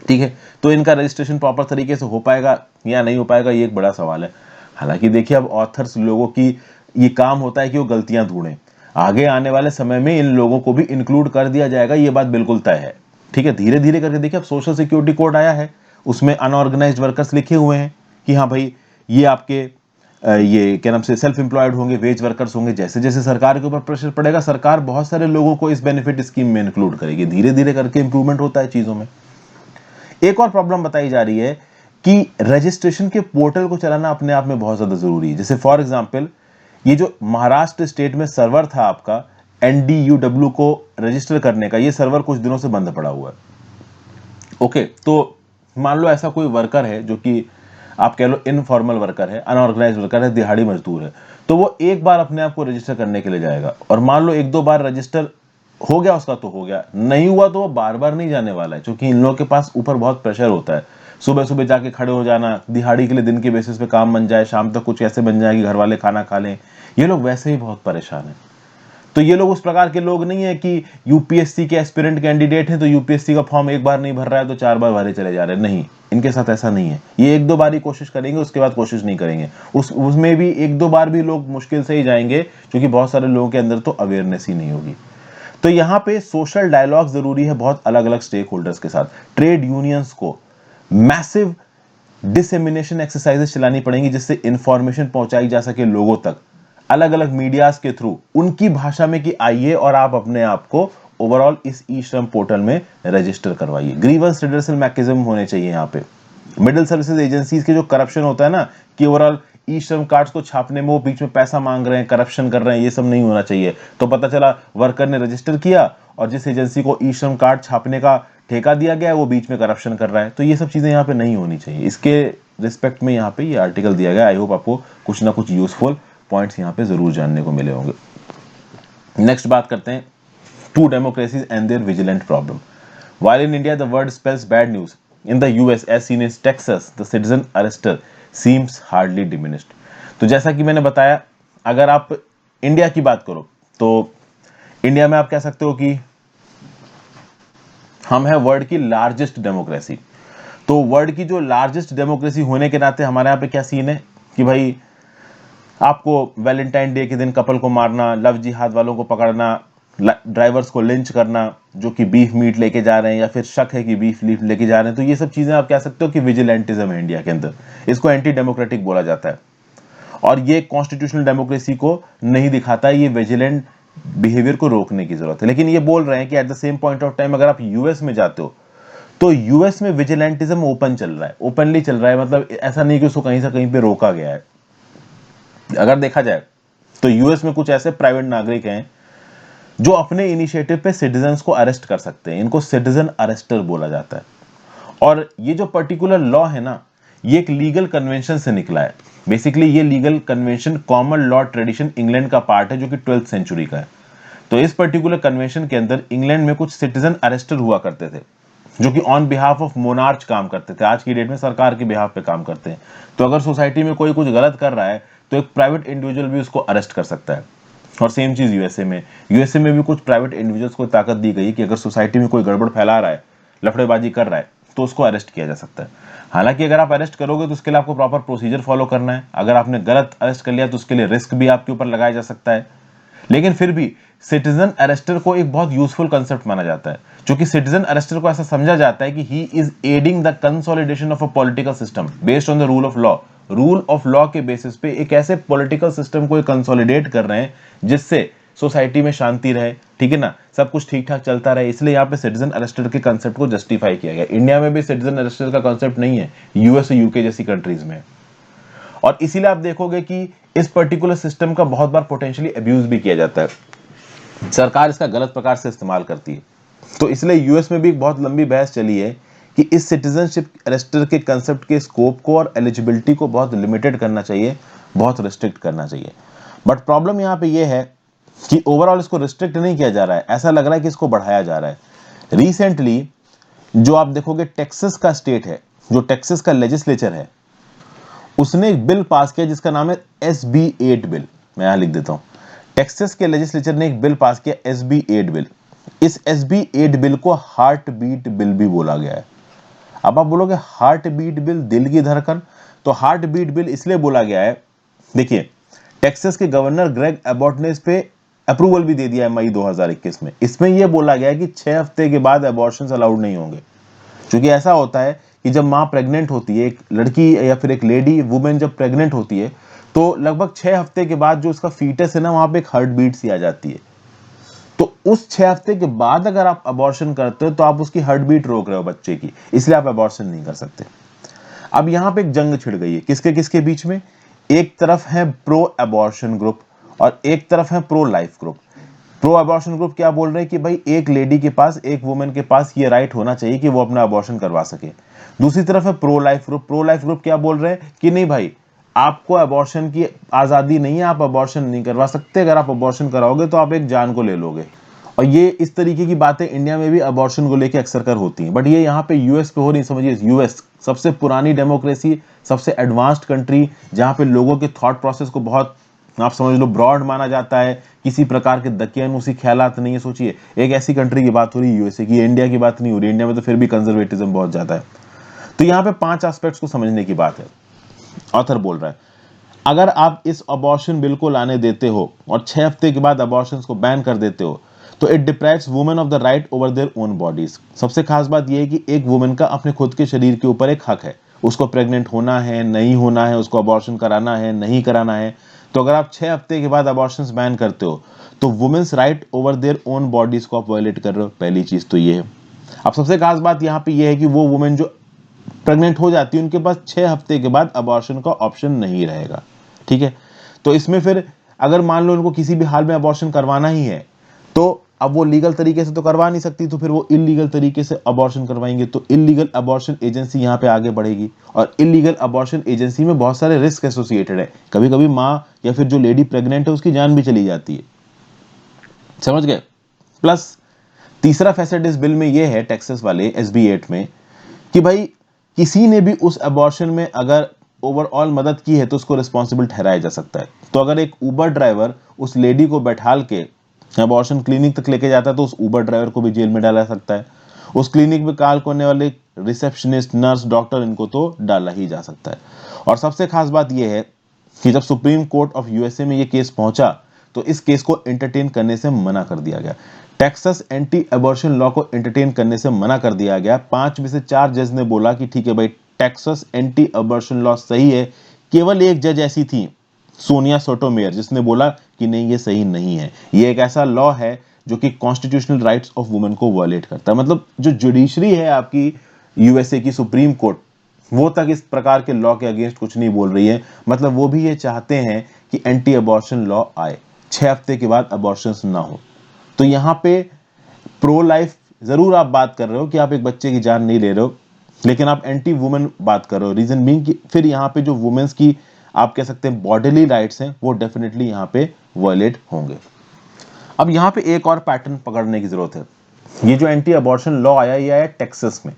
ठीक है। तो इनका रजिस्ट्रेशन प्रॉपर तरीके से हो पाएगा या नहीं हो पाएगा, ये एक बड़ा सवाल है। हालांकि देखिए, अब ऑथर्स लोगों की ये काम होता है कि वो गलतियां ढूंढें। आगे आने वाले समय में इन लोगों को भी इंक्लूड कर दिया जाएगा, ये बात बिल्कुल तय है, ठीक है। धीरे धीरे करके देखिए, अब सोशल सिक्योरिटी कोड आया है, उसमें अनऑर्गेनाइज्ड वर्कर्स लिखे हुए हैं कि हाँ भाई ये आपके ये क्या नाम से सेल्फ एम्प्लॉयड होंगे, वेज वर्कर्स होंगे। जैसे जैसे सरकार के ऊपर प्रेशर पड़ेगा, सरकार बहुत सारे लोगों को इस बेनिफिट स्कीम में इंक्लूड करेगी। धीरे धीरे करके इंप्रूवमेंट होता है चीजों में। एक और प्रॉब्लम बताई जा रही है कि रजिस्ट्रेशन के पोर्टल को चलाना अपने आप में बहुत ज्यादा जरूरी है। जैसे फॉर एग्जांपल, ये जो महाराष्ट्र स्टेट में सर्वर था आपका NDUW को रजिस्टर करने का, ये सर्वर कुछ दिनों से बंद पड़ा हुआ है। ओके, तो मान लो ऐसा कोई वर्कर है जो कि आप कह लो इनफॉर्मल वर्कर है, अनऑर्गेनाइज्ड वर्कर है, दिहाड़ी मजदूर है, तो वो एक बार अपने आप को रजिस्टर करने के लिए जाएगा, और मान लो 1-2 बार रजिस्टर हो गया उसका तो हो गया, नहीं हुआ तो वो बार बार नहीं जाने वाला है, क्योंकि इन लोगों के पास ऊपर बहुत प्रेशर होता है। सुबह सुबह जाके खड़े हो जाना, दिहाड़ी के लिए दिन के बेसिस पे काम बन जाए, शाम तक कुछ ऐसे बन जाए कि घर वाले खाना खा लें, ये लोग वैसे ही बहुत परेशान हैं। तो ये लोग उस प्रकार के लोग नहीं है कि यूपीएससी के एस्पिरेंट कैंडिडेट हैं तो यूपीएससी का फॉर्म एक बार नहीं भर रहा है तो 4 बार भरे चले जा रहे हैं, नहीं, इनके साथ ऐसा नहीं है। ये 1-2 बार ही कोशिश करेंगे, उसके बाद कोशिश नहीं करेंगे। उसमें भी 1-2 बार भी लोग मुश्किल से ही जाएंगे, क्योंकि बहुत सारे लोगों के अंदर तो अवेयरनेस ही नहीं होगी। तो यहाँ पे सोशल डायलॉग जरूरी है बहुत अलग अलग स्टेक होल्डर्स के साथ। ट्रेड यूनियंस को मैसिव डिसेमिनेशन एक्सरसाइजेस चलानी पड़ेंगी, जिससे इंफॉर्मेशन पहुंचाई जा सके लोगों तक, अलग अलग मीडियाज के थ्रू, उनकी भाषा में कि आइए और आप अपने आप को ओवरऑल इस ई श्रम पोर्टल में रजिस्टर करवाइए। ग्रीवेंस रिडर्सल मैकेनिज्म होने चाहिए यहाँ पे। मिडिल सर्विसेज एजेंसीज के जो करप्शन होता है ना, कि ओवरऑल ई श्रम कार्ड्स को छापने में वो बीच में पैसा मांग रहे हैं, करप्शन कर रहे हैं, ये सब नहीं होना चाहिए। तो पता चला वर्कर ने रजिस्टर किया और जिस एजेंसी को ई श्रम कार्ड छापने का ठेका दिया गया है वो बीच में करप्शन कर रहा है, तो ये सब चीजें यहाँ पे नहीं होनी चाहिए। इसके रिस्पेक्ट में यहाँ पे ये आर्टिकल दिया गया। आई होप आपको कुछ ना कुछ यूजफुल पॉइंट्स यहाँ पे जरूर जानने को मिले होंगे। नेक्स्ट बात करते हैं two democracies and their vigilant problem. While in India the word spells bad news, in the US as seen as Texas, the citizen arrester seems hardly diminished. तो जैसा कि मैंने बताया, अगर आप इंडिया की बात करो तो इंडिया में आप कह सकते हो कि हम है वर्ल्ड की लार्जेस्ट डेमोक्रेसी। तो वर्ल्ड की जो लार्जेस्ट डेमोक्रेसी होने के नाते हमारे यहाँ पे क्या सीन है कि भाई आपको वैलेंटाइन डे के दिन कपल को मारना, लव जिहाद वालों को पकड़ना, ड्राइवर्स को लिंच करना जो कि बीफ मीट लेके जा रहे हैं या फिर शक है कि बीफ मीट लेके जा रहे हैं, तो ये सब चीजें आप कह सकते हो कि विजिलेंटिज्म है इंडिया के अंदर। इसको एंटी डेमोक्रेटिक बोला जाता है और ये कॉन्स्टिट्यूशनल डेमोक्रेसी को नहीं दिखाता है, ये विजिलेंट बिहेवियर को रोकने की जरूरत है। लेकिन ये बोल रहे हैं कि at the same point of time अगर आप यूएस में जाते हो तो यूएस में विजिलेंटिज्म ओपन चल रहा है, ओपनली चल रहा है, मतलब ऐसा नहीं कि उसको कहीं से कहीं पे रोका गया है। अगर देखा जाए तो यूएस में कुछ ऐसे प्राइवेट नागरिक हैं जो अपने इनिशिएटिव पे सिटीजन्स को अरेस्ट कर सकते हैं, इनको सिटीजन अरेस्टर बोला जाता है। और ये जो पर्टिकुलर लॉ है ना, ये एक लीगल कन्वेंशन से निकला है। बेसिकली ये legal convention common law tradition England का पार्ट है जो कि 12th सेंचुरी का है। तो इस पर्टिकुलर कन्वेंशन के अंदर इंग्लैंड में कुछ सिटीजन अरेस्टर हुआ करते थे जो कि ऑन बिहाफ ऑफ मोनार्च काम करते थे, आज की डेट में सरकार के बिहाफ पे काम करते हैं। तो अगर सोसाइटी में कोई कुछ गलत कर रहा है तो एक प्राइवेट इंडिविजुअल भी उसको अरेस्ट कर सकता है। और सेम चीज यूएसए में भी कुछ प्राइवेट इंडिविजुअल्स को ताकत दी गई कि अगर सोसाइटी में कोई गड़बड़ फैला रहा है, लफड़ेबाजी कर रहा है, तो उसको अरेस्ट किया जा सकता है। हालांकि अगर आप अरेस्ट करोगे तो उसके लिए आपको प्रॉपर प्रोसीजर फॉलो करना है। अगर आपने गलत अरेस्ट कर लिया तो उसके लिए रिस्क भी आपके ऊपर लगाया जा सकता है। लेकिन फिर भी सिटीजन अरेस्टर को एक बहुत यूजफुल कंसेप्ट माना जाता है, क्योंकि सिटीजन अरेस्टर को ऐसा समझा जाता है कि he is adding the consolidation of a political system based on the rule of law. Rule of law के बेसिस पे एक ऐसे पॉलिटिकल सिस्टम को कंसोलिडेट कर रहे हैं जिससे सोसाइटी में शांति रहे, ठीक है ना, सब कुछ ठीक ठाक चलता रहे। इसलिए यहाँ पे सिटीजन अरेस्टर के कंसेप्ट को जस्टिफाई किया गया। इंडिया में भी सिटीजन अरेस्टर का कंसेप्ट नहीं है, यूएस और यूके जैसी कंट्रीज में। और इसीलिए आप देखोगे कि इस पर्टिकुलर सिस्टम का बहुत बार पोटेंशियली अब्यूज भी किया जाता है, सरकार इसका गलत प्रकार से इस्तेमाल करती है। तो इसलिए यूएस में भी एक बहुत लंबी बहस चली है कि इस सिटीजनशिप अरेस्टर के कंसेप्ट के स्कोप को और एलिजिबिलिटी को बहुत लिमिटेड करना चाहिए, बहुत रिस्ट्रिक्ट करना चाहिए। बट प्रॉब्लम यहाँ पे ये है कि ओवरऑल इसको रिस्ट्रिक्ट नहीं किया जा रहा है, ऐसा लग रहा है कि इसको बढ़ाया जा रहा है। रिसेंटली जो आप देखोगे टेक्सास का स्टेट है, जो टेक्सास का लेजिस्लेचर है, उसने एक बिल पास किया जिसका नाम है SB 8 बिल। मैं यहां लिख देता हूं, टेक्सास के लेजिस्लेचर ने एक बिल पास किया SB 8 बिल। इस SB 8 बिल को हार्ट बीट बिल भी बोला गया है। अब आप बोलोगे हार्ट बीट बिल, दिल की धड़कन, तो हार्ट बीट बिल इसलिए बोला गया है, देखिए टेक्सास के गवर्नर ग्रेग एबॉट ने इस पे अप्रूवल भी दे दिया है मई 2021 में। इसमें यह बोला गया है कि 6 हफ्ते के बाद अबॉर्शंस अलाउड नहीं होंगे, क्योंकि ऐसा होता है कि जब मां प्रेग्नेंट होती है, एक लड़की या फिर एक लेडी वुमेन जब प्रेग्नेंट होती है तो लगभग 6 हफ्ते के बाद जो उसका फीटस है ना, वहां पे एक हार्ट बीट सी आ जाती है। तो उस 6 हफ्ते के बाद अगर आप अबॉर्शन करते हो तो आप उसकी हार्ट बीट रोक रहे हो बच्चे की, इसलिए आप अबॉर्शन नहीं कर सकते। अब यहां पे एक जंग छिड़ गई है, किसके किसके बीच में? एक तरफ है प्रो अबॉर्शन ग्रुप और एक तरफ है pro life group. Pro abortion group क्या बोल रहे हैं कि भाई एक लेडी के पास, एक वुमेन के पास ये राइट होना चाहिए कि वो अपना अबॉर्शन करवा सके। दूसरी तरफ है pro life group. Pro life group क्या बोल रहे हैं कि नहीं भाई, आपको अबॉर्शन की आजादी नहीं है, आप अबॉर्शन नहीं करवा सकते, अगर आप अबॉर्शन कराओगे तो आप एक जान को ले लोगे। और ये इस तरीके की बातें इंडिया में भी अबॉर्शन को लेकर अक्सर कर होती हैं, बट ये यहाँ पे यूएस पे हो रही। समझिए यूएस सबसे पुरानी डेमोक्रेसी, सबसे एडवांस्ड कंट्री, जहाँ पे लोगों के थॉट प्रोसेस को बहुत, आप समझ लो, ब्रॉड माना जाता है, किसी प्रकार के दकियानूसी ख्यालात नहीं है। सोचिए एक ऐसी कंट्री की बात हो रही है यूएसए की, इंडिया की बात नहीं हो रही। इंडिया में तो फिर भी कंजर्वेटिज्म बहुत ज्यादा है। तो यहाँ पे 5 एस्पेक्ट्स को समझने की बात है। ऑथर बोल रहा है अगर आप इस अबॉर्शन बिल को लाने देते हो और 6 हफ्ते के बाद अबॉर्शंस को बैन कर देते हो तो it deprives women of the right over their own bodies. सबसे खास बात यह है कि एक वुमेन का अपने खुद के शरीर के ऊपर एक हक है, उसको प्रेग्नेंट होना है, नहीं होना है, उसको अबॉर्शन कराना है, नहीं कराना है। तो अगर आप 6 हफ्ते के बाद अबॉर्शंस बैन करते हो तो women's right over their own bodies को आप वायलेट कर रहे हो। पहली चीज तो ये है। अब सबसे खास बात यहाँ पे ये है कि वो वुमेन जो प्रेग्नेंट हो जाती है उनके पास 6 हफ्ते के बाद अबॉर्शन का ऑप्शन नहीं रहेगा, ठीक है। तो इसमें फिर अगर मान लो उनको किसी भी हाल में अबॉर्शन करवाना ही है तो अब वो लीगल तरीके से तो करवा नहीं सकती, तो फिर वो इलीगल तरीके से अबॉर्शन करवाएंगे, तो इलीगल अबॉर्शन एजेंसी यहाँ पे आगे बढ़ेगी। और इलीगल अबॉर्शन एजेंसी में बहुत सारे रिस्क एसोसिएटेड है, कभी कभी माँ या फिर जो लेडी प्रेग्नेंट है उसकी जान भी चली जाती है, समझ गए। प्लस तीसरा फैसेट इस बिल में ये है, टेक्सास वाले SB 8 में, कि भाई किसी ने भी उस अबॉर्शन में अगर ओवरऑल मदद की है तो उसको रिस्पॉन्सिबल ठहराया जा सकता है। तो अगर एक उबर ड्राइवर उस लेडी को बैठाल के अबॉर्शन क्लिनिक तक लेके जाता है तो उस उबर ड्राइवर को भी जेल में डाला जा सकता है। उस क्लिनिक में काम करने वाले रिसेप्शनिस्ट, नर्स, डॉक्टर, इनको तो डाला ही जा सकता है। और सबसे खास बात यह है कि जब सुप्रीम कोर्ट ऑफ USA में ये केस पहुंचा तो इस केस को एंटरटेन करने से मना कर दिया गया। टेक्सास एंटी अबॉर्शन लॉ को एंटरटेन करने से मना कर दिया गया। 5 में से 4 जज ने बोला कि ठीक है भाई, टेक्सास एंटी अबॉर्शन लॉ सही है। केवल एक जज ऐसी थी, सोनिया सोटोमेयर, जिसने बोला कि नहीं ये सही नहीं है, ये एक ऐसा लॉ है जो कि कॉन्स्टिट्यूशनल राइट्स ऑफ वुमेन को वायलेट करता है। मतलब जो जुडिशरी है आपकी USA की सुप्रीम कोर्ट, वो तक इस प्रकार के लॉ के अगेंस्ट कुछ नहीं बोल रही है। मतलब वो भी ये चाहते हैं कि एंटी अबॉर्शन लॉ आए, 6 हफ्ते के बाद अबॉर्शंस ना हो। तो यहाँ पे प्रो लाइफ जरूर आप बात कर रहे हो कि आप एक बच्चे की जान नहीं ले रहे हो, लेकिन आप एंटी वुमेन बात कर रहे हो। रीजन बीइंग कि फिर यहाँ पे जो वुमेन्स की आप कह सकते हैं बॉडीली राइट्स हैं, वो डेफिनेटली यहाँ पे वायलेट होंगे। अब यहाँ पे एक और पैटर्न पकड़ने की जरूरत है। ये जो एंटी अबॉर्शन लॉ आया, ये आया टेक्सास में,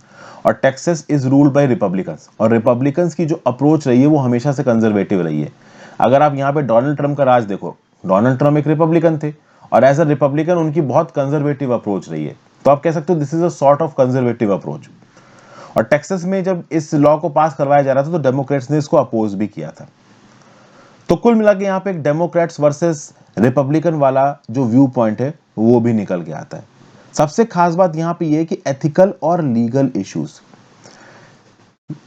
और Texas is ruled by Republicans, और रिपब्लिकन्स की जो अप्रोच रही है वो हमेशा से कंजर्वेटिव रही है। अगर आप यहाँ पे डोनाल्ड ट्रंप का राज देखो, डोनाल्ड ट्रंप एक रिपब्लिकन थे, और एज अ रिपब्लिकन उनकी बहुत कंजर्वेटिव अप्रोच रही है। तो आप कह सकते हो this is a sort of conservative approach. और टेक्सास में जब इस लॉ को पास करवाया जा रहा था तो डेमोक्रेट्स ने इसको अपोज भी किया था। तो कुल मिला के यहाँ पे एक डेमोक्रेट्स वर्सेस रिपब्लिकन वाला जो व्यू पॉइंट है वो भी निकल के आता है। सबसे खास बात यहाँ पे ये कि एथिकल और लीगल इश्यूज।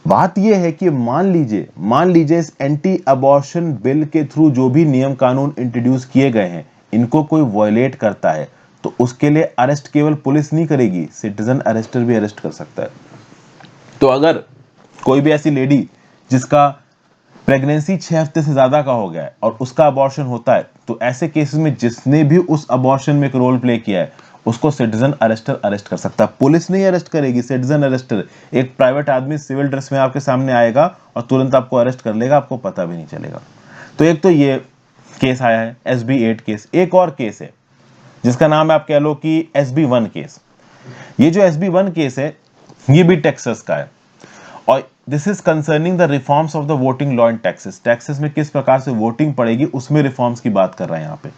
बात यह है कि मान लीजिए इस एंटी अबॉर्शन बिल के थ्रू जो भी नियम कानून इंट्रोड्यूस किए गए हैं, इनको कोई वायलेट करता है तो उसके लिए अरेस्ट केवल पुलिस नहीं करेगी, सिटीजन अरेस्टर भी अरेस्ट कर सकता है। तो अगर कोई भी ऐसी लेडी जिसका प्रेगनेंसी 6 हफ्ते से ज्यादा का हो गया है और उसका अबॉर्शन होता है, तो ऐसे केसेस में जिसने भी उस अबॉर्शन में एक रोल प्ले किया है उसको सिटीजन अरेस्टर अरेस्ट कर सकता है। पुलिस नहीं अरेस्ट करेगी, सिटीजन अरेस्टर, एक प्राइवेट आदमी सिविल ड्रेस में आपके सामने आएगा और तुरंत आपको अरेस्ट कर लेगा, आपको पता भी नहीं चलेगा। तो एक तो ये केस आया है SB 8 केस। एक और केस है जिसका नाम है आप कह लो कि SB 1 केस। ये जो SB 1 केस है ये भी टेक्सास का है, और this is concerning the reforms of the voting law in Texas. Texas में किस प्रकार से वोटिंग पड़ेगी उसमें रिफॉर्म्स की बात कर रहे हैं यहाँ पे,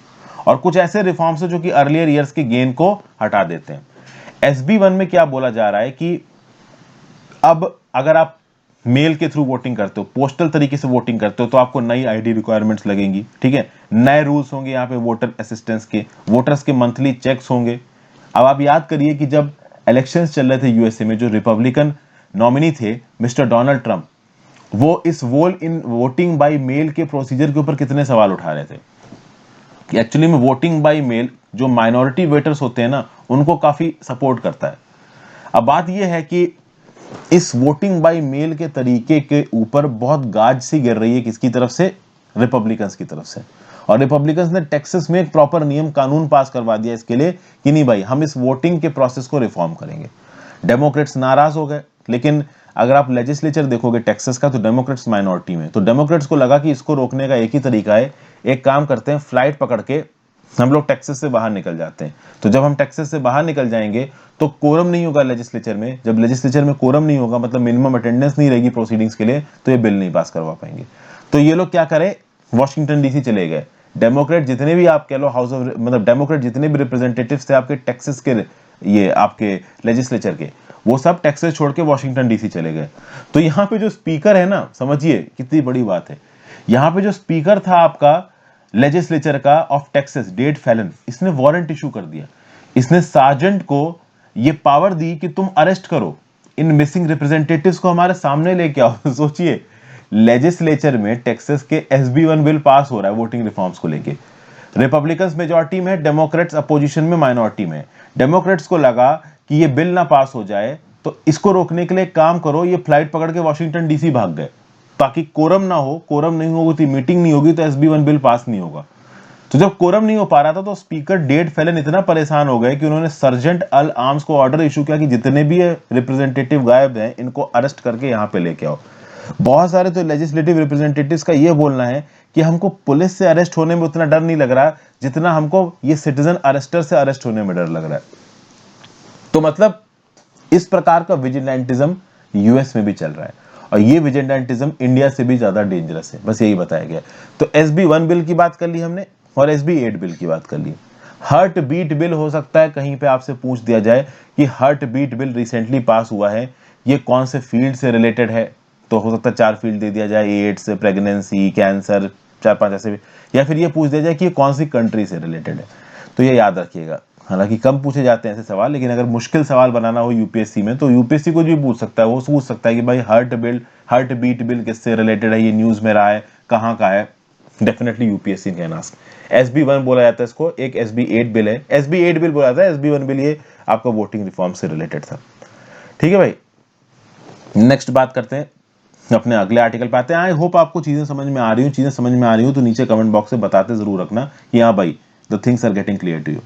और कुछ ऐसे रिफॉर्म्स है जो कि अर्लियर ईयर्स के गेन को हटा देते हैं। SB 1 में क्या बोला जा रहा है कि अब अगर आप मेल के थ्रू वोटिंग करते हो, पोस्टल तरीके से वोटिंग करते हो, तो आपको नई ID रिक्वायरमेंट्स लगेंगी, ठीक है। नए रूल्स होंगे यहाँ पे वोटर असिस्टेंस के, वोटर्स के मंथली चेक्स होंगे। अब आप याद करिए कि जब इलेक्शंस चल रहे थे USA में, जो रिपब्लिकन नॉमिनी थे मिस्टर डोनाल्ड ट्रंप, वो इस वोटिंग बाय मेल के प्रोसीजर के ऊपर कितने सवाल उठा रहे थे कि एक्चुअली में वोटिंग बाय मेल जो माइनॉरिटी वोटर्स होते हैं ना, उनको काफी सपोर्ट करता है। अब बात यह है कि इस वोटिंग बाय मेल के तरीके के ऊपर बहुत गाज सी गिर रही है, किसकी तरफ से? रिपब्लिकन्स की तरफ से। और रिपब्लिकन्स ने टेक्सास में एक प्रॉपर नियम कानून पास करवा दिया इसके लिए कि नहीं भाई, हम इस वोटिंग के प्रोसेस को रिफॉर्म करेंगे। डेमोक्रेट्स नाराज हो गए, लेकिन अगर आप लेजिस्लेचर देखोगे टेक्सास का, तो डेमोक्रेट्स माइनॉरिटी में। तो डेमोक्रेट्स को लगा कि इसको रोकने का एक ही तरीका है, एक काम करते हैं, फ्लाइट पकड़ के हम लोग टेक्सास से बाहर निकल जाते हैं। तो जब हम टेक्सास से बाहर निकल जाएंगे तो कोरम नहीं होगा लेजिस्लेचर में। जब लेजिस्लेचर में कोरम नहीं होगा, मतलब मिनिमम अटेंडेंस नहीं रहेगी प्रोसीडिंग्स के लिए, तो ये बिल नहीं पास करवा पाएंगे। तो ये लोग क्या करे, वॉशिंगटन DC चले गए। डेमोक्रेट जितने भी आप कह लो हाउस ऑफ, मतलब डेमोक्रेट जितने भी रिप्रेजेंटेटिव्स थे आपके टेक्सास के, ये आपके लेजिस्लेचर के, वो सब टेक्सास छोड़ के वॉशिंगटन DC चले गए। तो यहाँ पे जो स्पीकर है ना, समझिए कितनी बड़ी बात है, यहाँ पे जो स्पीकर था आपका लेजिस्लेचर का ऑफ टेक्सास, डेड फैलन, इसने वारंट इशू कर दिया। इसने सार्जेंट को ये पावर दी कि तुम अरेस्ट करो, इन मिसिंग रिप्रेजेंटेटिव्स को हमारे सामने लेके आओ। सोचिए, लेजिस्लेचर में टेक्सास के SB 1 बिल पास हो रहा है वोटिंग रिफॉर्म्स को लेके। रिपब्लिकन्स मेजॉरिटी में, डेमोक्रेट्स अपोजिशन में, माइनॉरिटी में। डेमोक्रेट्स को लगा कि ये बिल ना पास हो जाए, तो इसको रोकने के लिए काम करो, ये फ्लाइट पकड़ के वॉशिंगटन DC भाग गए ताकि कोरम ना हो। कोरम नहीं होगी तो मीटिंग नहीं होगी, तो SB 1 बिल पास नहीं होगा। तो जब कोरम नहीं हो पा रहा था तो स्पीकर डेड फेलन इतना परेशान हो गए कि उन्होंने सर्जेंट अल आर्म्स को ऑर्डर इशू किया कि जितने भी रिप्रेजेंटेटिव गायब हैं इनको अरेस्ट करके यहाँ पे लेके आओ। बहुत सारे तो लेजिस्लेटिव रिप्रेजेंटेटिव्स का ये बोलना है कि हमको पुलिस से अरेस्ट होने में उतना डर नहीं लग रहा जितना हमको ये सिटीजन अरेस्टर से अरेस्ट होने में डर लग रहा है। तो मतलब इस प्रकार का विजिलेंटिज्म यूएस में भी चल रहा है और ये विजिलेंटिज्म इंडिया से भी ज्यादा डेंजरस है, बस यही बताया गया। तो SB 1 बिल की बात कर ली हमने और SB 8 बिल की बात कर ली। हार्ट बीट बिल हो सकता है कहीं पे आपसे पूछ दिया जाए कि heart beat bill recently pass हुआ है, ये कौन से फील्ड से रिलेटेड है, तो हो सकता है 4 फील्ड दे दिया जाए, एड्स, प्रेगनेंसी, कैंसर, 4-5 ऐसे भी, या फिर ये पूछ दिया जाए कि ये कौन सी कंट्री से रिलेटेड है। तो ये याद रखिएगा, हालांकि कम पूछे जाते हैं ऐसे सवाल, लेकिन अगर मुश्किल सवाल बनाना हो यूपीएससी में तो यूपीएससी को भी पूछ सकता है। वो पूछ सकता है कि भाई हार्ट बीट बिल किससे रिलेटेड है, ये न्यूज में रहा है, कहाँ का है। Definitely UPSC can ask. SB 1 बोला जाता है इसको, एक SB 8 बिल है, SB 8 बिल बोला जाता है, SB 1 बिल ये आपका वोटिंग रिफॉर्म से रिलेटेड था। ठीक है भाई, नेक्स्ट बात करते हैं, अपने अगले आर्टिकल पे आते हैं। आई होप आपको चीजें समझ में आ रही हो, चीजें समझ में आ रही हो तो नीचे कमेंट बॉक्स में बताते जरूर रखना कि हाँ भाई the things are getting clear to you.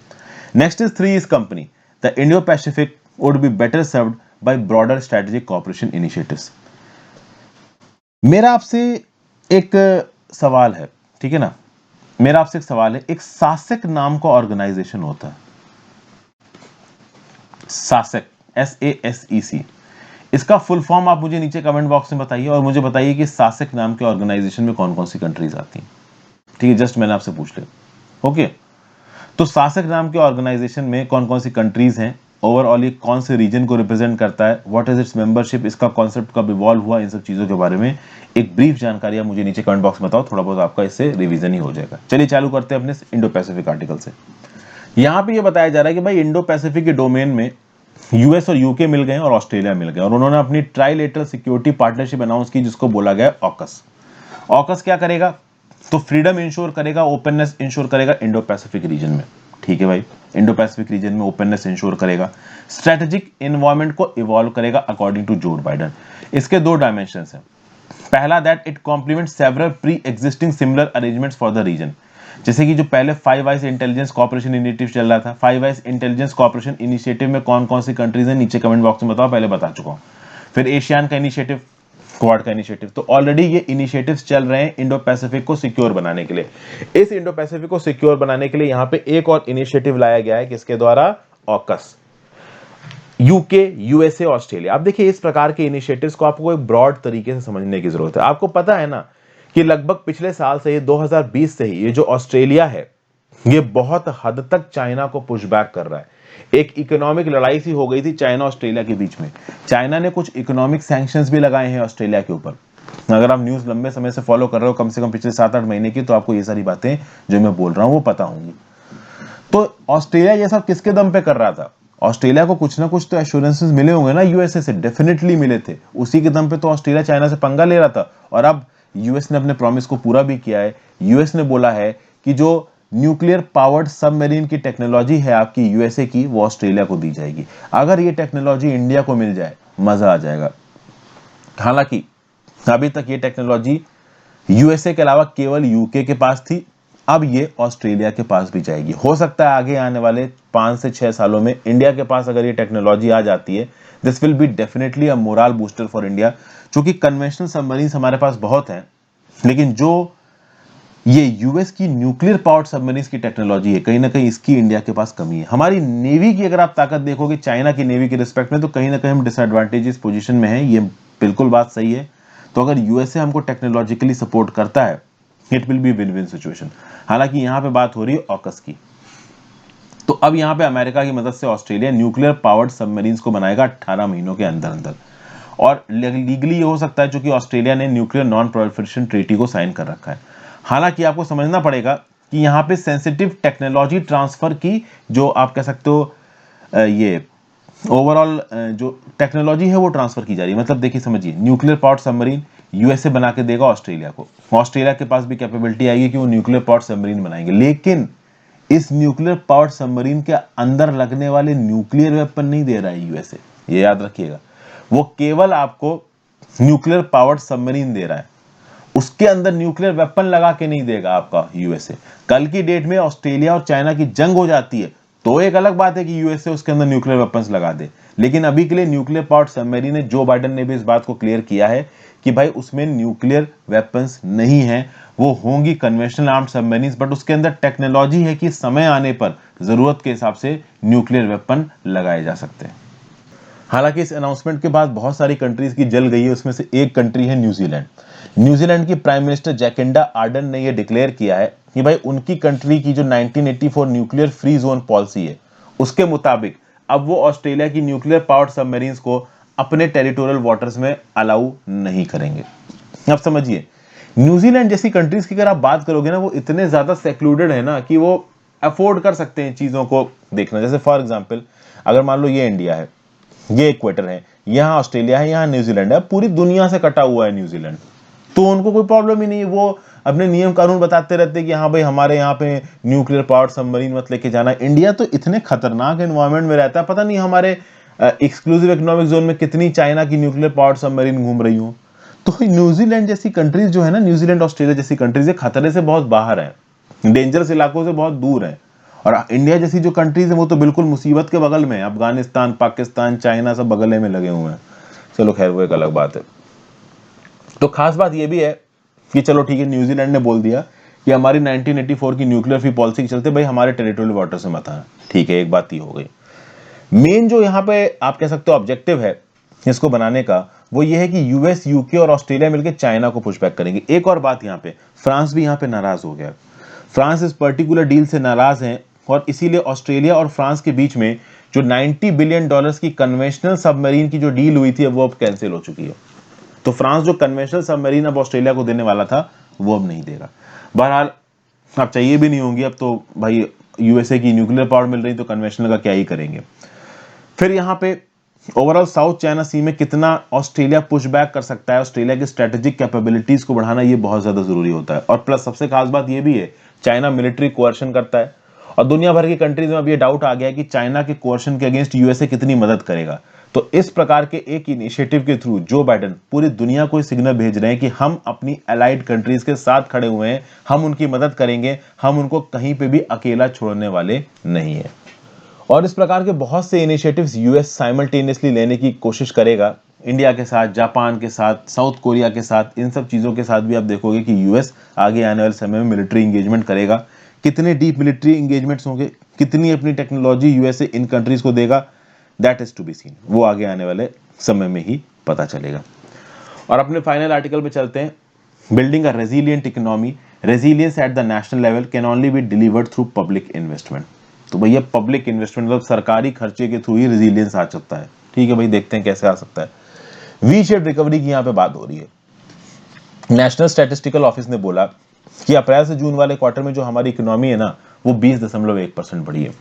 Next is 3 company the Indo Pacific would be better served by broader strategic cooperation initiatives. मेरा आपसे एक सवाल है, ठीक है ना, मेरा आपसे एक सवाल है। एक सासेक नाम का ऑर्गेनाइजेशन होता है, सासेक, SASEC। इसका फुल फॉर्म आप मुझे नीचे कमेंट बॉक्स में बताइए और मुझे बताइए कि सासेक नाम के ऑर्गेनाइजेशन में कौन कौन सी कंट्रीज आती हैं। ठीक है, जस्ट मैंने आपसे पूछ लिया। ओके, तो सासेक नाम के ऑर्गेनाइजेशन में कौन कौन सी कंट्रीज हैं, ओवरऑल ये कौन से रीजन को रिप्रेजेंट करता है, व्हाट इज इट्स मेंबरशिप, इसका कॉन्सेप्ट कब इवॉल्व हुआ, इन सब चीजों के बारे में एक ब्रीफ जानकारी आप मुझे नीचे कमेंट बॉक्स में बताओ, थोड़ा बहुत आपका इससे रिवीजन ही हो जाएगा। चलिए चालू करते हैं अपने इंडो पैसिफिक आर्टिकल से। यहां पे ये बताया जा रहा है कि भाई इंडो पैसिफिक के डोमेन में यूएस और यूके मिल गए और ऑस्ट्रेलिया मिल गए और उन्होंने अपनी ट्राइलेटरल सिक्योरिटी पार्टनरशिप अनाउंस की जिसको बोला गया ऑकस। ऑकस क्या करेगा, तो फ्रीडम इंश्योर करेगा, ओपननेस इंश्योर करेगा इंडो पैसिफिक रीजन में। ठीक है भाई, इंडो पैसिफिक रीजन में ओपननेस इंश्योर करेगा, स्ट्रेटेजिक एनवायरनमेंट को इवॉल्व करेगा अकॉर्डिंग टू जो बाइडेन। इसके 2 डायमेंशंस हैं। पहला, that it complement several pre existing similar arrangements for the region. जैसे कि जो पहले 5 आइज इंटेलिजेंस कॉपरेशन इनिशिएटिव चल रहा था, 5 आइज इंटेलिजेंस कॉपरेशन इनिशिएटिव में कौन कौन सी कंट्रीज हैं नीचे कमेंट बॉक्स में बताओ, पहले बता चुका हूं। फिर एशियान का इनिशिएटिव, क्वाड का इनिशिएटिव, तो ऑलरेडी ये इनिशिएटिव्स चल रहे हैं इंडो पैसिफिक को सिक्योर बनाने के लिए। इस इंडो पैसिफिक को सिक्योर बनाने के लिए यहां पे एक और इनिशिएटिव लाया गया है, किसके द्वारा, ऑकस। UK, USA, Australia. आप देखिए इस प्रकार के इनिशिएटिव्स को आपको एक ब्रॉड तरीके से समझने की जरूरत है। आपको पता है ना कि लगभग पिछले साल से, ये 2020 से ही, ये जो ऑस्ट्रेलिया है ये बहुत हद तक चाइना को पुश बैक कर रहा है। एक इकोनॉमिक लड़ाई सी हो गई थी चाइना ऑस्ट्रेलिया के बीच में। चाइना ने कुछ इकोनॉमिक सैंक्शंस भी लगाए हैं ऑस्ट्रेलिया के ऊपर। अगर आप न्यूज लंबे समय से फॉलो कर रहे हो, कम से कम पिछले 7-8 महीने की, तो आपको ये सारी बातें जो मैं बोल रहा हूं वो पता होंगी। तो ऑस्ट्रेलिया ये सब किसके दम पे कर रहा था, ऑस्ट्रेलिया को कुछ ना कुछ तो एश्योरेंसेस मिले होंगे ना यूएसए से, डेफिनेटली मिले थे, उसी के दम पे तो ऑस्ट्रेलिया चाइना से पंगा ले रहा था। और अब यूएस ने अपने प्रॉमिस को पूरा भी किया है। यूएस ने बोला है कि जो न्यूक्लियर पावर्ड सबमरीन की टेक्नोलॉजी है आपकी यूएसए की, वो ऑस्ट्रेलिया को दी जाएगी। अगर ये टेक्नोलॉजी इंडिया को मिल जाए मजा आ जाएगा। हालांकि अभी तक ये टेक्नोलॉजी यूएसए के अलावा केवल यूके के पास थी, अब ये ऑस्ट्रेलिया के पास भी जाएगी। हो सकता है आगे आने वाले 5 से 6 सालों में इंडिया के पास अगर ये टेक्नोलॉजी आ जाती है, this will be definitely a moral booster for India. क्योंकि कन्वेंशनल सबमरीन हमारे पास बहुत हैं, लेकिन जो ये यूएस की न्यूक्लियर पावर्ड सबमरीन की टेक्नोलॉजी है, कहीं ना कहीं इसकी इंडिया के पास कमी है। हमारी नेवी की अगर आप ताकत देखोगे चाइना की नेवी के रिस्पेक्ट में, तो कहीं ना कहीं हम डिसएडवांटेजेस पोजीशन में हैं, ये बिल्कुल बात सही है। तो अगर यूएसए हमको टेक्नोलॉजिकली सपोर्ट करता है, it will be win win situation. हालांकि यहां पे बात हो रही है ऑकस की। तो अब यहां पे अमेरिका की मदद से ऑस्ट्रेलिया न्यूक्लियर पावर्ड सबमरीन्स को बनाएगा 18 महीनों के अंदर अंदर। और लीगली ये हो सकता है क्योंकि ऑस्ट्रेलिया ने न्यूक्लियर नॉन प्रोलिफरेशन ट्रीटी को साइन कर रखा है। हालांकि आपको समझना पड़ेगा कि यहां पे सेंसिटिव टेक्नोलॉजी ट्रांसफर की, जो आप कह सकते हो ये ओवरऑल जो टेक्नोलॉजी है वो ट्रांसफर की जा रही है। मतलब देखिए समझिए, न्यूक्लियर पावर्ड सबमरीन यूएसए बना के देगा ऑस्ट्रेलिया को, ऑस्ट्रेलिया के पास भी कैपेबिलिटी आएगी कि वो न्यूक्लियर पावर्ड सबमरीन बनाएंगे। लेकिन इस न्यूक्लियर पावर्ड सबमरीन के अंदर लगने वाले न्यूक्लियर वेपन नहीं दे रहा है यूएसए, ये याद रखिएगा। वो केवल आपको न्यूक्लियर पावर्ड सबमरीन दे रहा है। उसके अंदर न्यूक्लियर वेपन लगा के नहीं देगा आपका यूएसए। कल की डेट में ऑस्ट्रेलिया और चाइना की जंग हो जाती है तो एक अलग बात है कि यूएसए उसके अंदर न्यूक्लियर वेपन्स लगा दे, लेकिन अभी के लिए न्यूक्लियर पावर्ड सबमरीन है, जो बाइडेन ने भी इस बात को क्लियर किया है कि भाई उसमें न्यूक्लियर वेपन्स नहीं है, वो होंगी कन्वेंशनल आर्म्ड सबमरीन्स, बट उसके अंदर टेक्नोलॉजी है कि समय आने पर जरूरत के हिसाब से न्यूक्लियर वेपन लगाए जा सकते हैं। हालांकि इस अनाउंसमेंट के बाद बहुत सारी कंट्रीज की जल गई है, उसमें से एक कंट्री है न्यूजीलैंड। न्यूजीलैंड की प्राइम मिनिस्टर जैकिंडा आर्डन ने यह डिक्लेयर किया है कि भाई उनकी कंट्री की जो 1984 न्यूक्लियर फ्री जोन पॉलिसी है उसके मुताबिक अब वो ऑस्ट्रेलिया की न्यूक्लियर पावर्ड सबमरीन्स को अपने टेरिटोरियल वाटर्स में अलाउ नहीं करेंगे। अब समझिए, न्यूजीलैंड जैसी कंट्रीज की अगर आप बात करोगे ना, वो इतने ज्यादा सेक्लूडेड है ना कि वो अफोर्ड कर सकते हैं चीजों को देखना। जैसे फॉर एग्जाम्पल, अगर मान लो ये इंडिया है, ये इक्वेटर है, यहाँ ऑस्ट्रेलिया है, यहाँ न्यूजीलैंड है, पूरी दुनिया से कटा हुआ है न्यूजीलैंड, तो उनको कोई प्रॉब्लम ही नहीं है। वो अपने नियम कानून बताते रहते हैं कि हाँ भाई हमारे यहाँ पे न्यूक्लियर पावर्ड सबमरीन मत लेके जाना। इंडिया तो इतने खतरनाक एनवायरनमेंट में रहता है, पता नहीं हमारे एक्सक्लूसिव इकोनॉमिक जोन में कितनी चाइना की न्यूक्लियर पावर्ड सबमरीन घूम रही हूँ। तो न्यूजीलैंड जैसी कंट्रीज जो है ना, न्यूजीलैंड ऑस्ट्रेलिया जैसी कंट्रीज खतरे से बहुत बाहर है, डेंजरस इलाकों से बहुत दूर है। और इंडिया जैसी जो कंट्रीज है वो तो बिल्कुल मुसीबत के बगल में है, अफगानिस्तान, पाकिस्तान, चाइना सब बगले में लगे हुए हैं। चलो खैर वो एक अलग बात है। तो खास बात ये भी है कि चलो ठीक है, न्यूजीलैंड ने बोल दिया कि हमारी 1984 की न्यूक्लियर फ्री पॉलिसी के चलते भाई हमारे टेरिटोरियल वाटर से मत आना, ठीक है, एक बात ही हो गई। मेन जो यहाँ पे आप कह सकते हो ऑब्जेक्टिव है इसको बनाने का, वो ये है कि यूएस, यूके और ऑस्ट्रेलिया मिलकर चाइना को पुशबैक करेंगे। एक और बात यहाँ पे, फ्रांस भी यहाँ पे नाराज हो गया। फ्रांस इस पर्टिकुलर डील से नाराज है और इसीलिए ऑस्ट्रेलिया और फ्रांस के बीच में जो $90 बिलियन की कन्वेंशनल सबमरीन की जो डील हुई थी वो अब कैंसिल हो चुकी है। तो फ्रांस जो कन्वेंशनल सबमरीन अब ऑस्ट्रेलिया को देने वाला था वो अब नहीं देगा। बहरहाल अब चाहिए भी नहीं होंगी, अब तो भाई यूएसए की न्यूक्लियर पावर मिल रही तो कन्वेंशनल का क्या ही करेंगे। फिर यहाँ पे ओवरऑल साउथ चाइना सी में कितना ऑस्ट्रेलिया पुशबैक कर सकता है, ऑस्ट्रेलिया की स्ट्रेटेजिक कैपेबिलिटीज को बढ़ाना ये बहुत ज्यादा जरूरी होता है। और प्लस सबसे खास बात ये भी है, चाइना मिलिट्री कोअर्शन करता है और दुनिया भर की कंट्रीज में अब ये डाउट आ गया है कि चाइना के कोअर्शन के अगेंस्ट यूएसए कितनी मदद करेगा। तो इस प्रकार के एक इनिशिएटिव के थ्रू जो बाइडेन पूरी दुनिया को सिग्नल भेज रहे हैं कि हम अपनी अलाइड कंट्रीज के साथ खड़े हुए हैं, हम उनकी मदद करेंगे, हम उनको कहीं पे भी अकेला छोड़ने वाले नहीं है। और इस प्रकार के बहुत से इनिशिएटिव्स यूएस साइमल्टेनियसली लेने की कोशिश करेगा, इंडिया के साथ, जापान के साथ, साउथ कोरिया के साथ, इन सब चीज़ों के साथ भी आप देखोगे कि यूएस आगे आने वाले समय में मिलिट्री इंगेजमेंट करेगा। कितने डीप मिलिट्री इंगेजमेंट्स होंगे, कितनी अपनी टेक्नोलॉजी यूएसए इन कंट्रीज को देगा, that is to be seen, वो आगे आने वाले समय में ही पता चलेगा। और अपने फाइनल आर्टिकल पे चलते हैं। Building a resilient economy, resilience at the national level can only be delivered through public investment. तो भैया पब्लिक इन्वेस्टमेंट मतलब सरकारी खर्चे के थ्रू ही रेजिलियंस आ सकता है। ठीक है भाई, देखते हैं कैसे आ सकता है। वी शेप रिकवरी की यहाँ पे बात हो रही है। नेशनल स्टैटिस्टिकल ऑफिस ने बोला कि अप्रैल से जून वाले क्वार्टर में जो हमारी इकोनॉमी है ना, वो 20.1% बढ़ी है।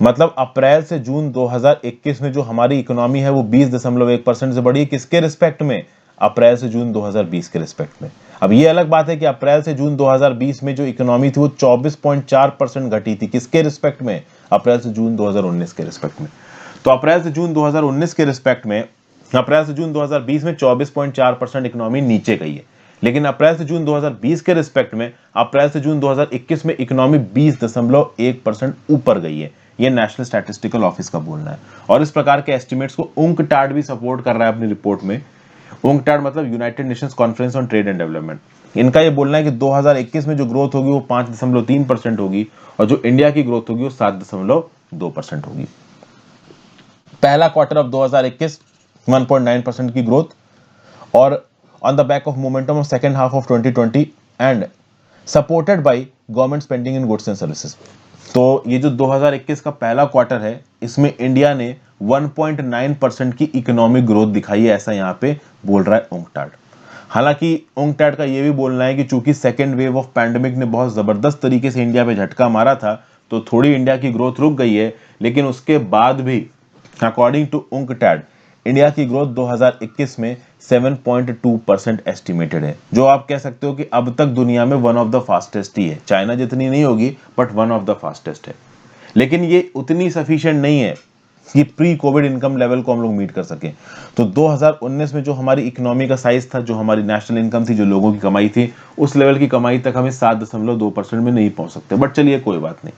मतलब अप्रैल से जून 2021 में जो हमारी इकोनॉमी है वो 20.1% से बढ़ी है। किसके रिस्पेक्ट में? अप्रैल से जून 2020 के रिस्पेक्ट में। अब ये अलग बात है कि अप्रैल से जून 2020 में जो इकोनॉमी थी वो 24.4% घटी थी। किसके रिस्पेक्ट में? अप्रैल से जून 2019 के रिस्पेक्ट में। तो अप्रैल से जून 2019 के रिस्पेक्ट में, अप्रैल से जून 2020 में 24.4% इकोनॉमी नीचे गई है, लेकिन अप्रैल से जून 2020 के रिस्पेक्ट में अप्रैल से जून 2021 में इकोनॉमी 20.1% ऊपर गई है। ये नेशनल स्टैटिस्टिकल ऑफिस का बोलना है। और इस प्रकार के एस्टिमेट्स को UNCTAD भी सपोर्ट कर रहा है अपनी रिपोर्ट में। UNCTAD मतलब United Nations conference on trade and development. इनका ये बोलना है कि 2021 में जो ग्रोथ होगी वो 5.3% होगी और जो इंडिया की ग्रोथ होगी वो 7.2% होगी। पहला क्वार्टर ऑफ 2021 1.9% की ग्रोथ, और on the back of momentum of second half of 2020 and supported by government spending in goods and services। तो ये जो 2021 का पहला क्वार्टर है इसमें इंडिया ने 1.9% की इकोनॉमिक ग्रोथ दिखाई है, ऐसा यहाँ पे बोल रहा है UNCTAD। हालांकि UNCTAD का ये भी बोलना है कि चूंकि सेकेंड वेव ऑफ पैंडेमिक ने बहुत जबरदस्त तरीके से इंडिया पे झटका मारा था तो थोड़ी इंडिया की ग्रोथ रुक गई है, लेकिन उसके बाद भी अकॉर्डिंग टू UNCTAD इंडिया की ग्रोथ 2021 में 7.2% एस्टिमेटेड है, जो आप कह सकते हो कि अब तक दुनिया में वन ऑफ द फास्टेस्ट ही है। चाइना जितनी नहीं होगी but one of the fastest है। लेकिन ये उतनी सफिशिएंट नहीं है कि प्री कोविड इनकम लेवल को हम लोग मीट कर सकें। तो 2019 में जो हमारी इकोनॉमी का साइज था, जो हमारी नेशनल इनकम थी, जो लोगों की कमाई थी, उस लेवल की कमाई तक हमें 7.2% में नहीं पहुंच सकते, बट चलिए कोई बात नहीं।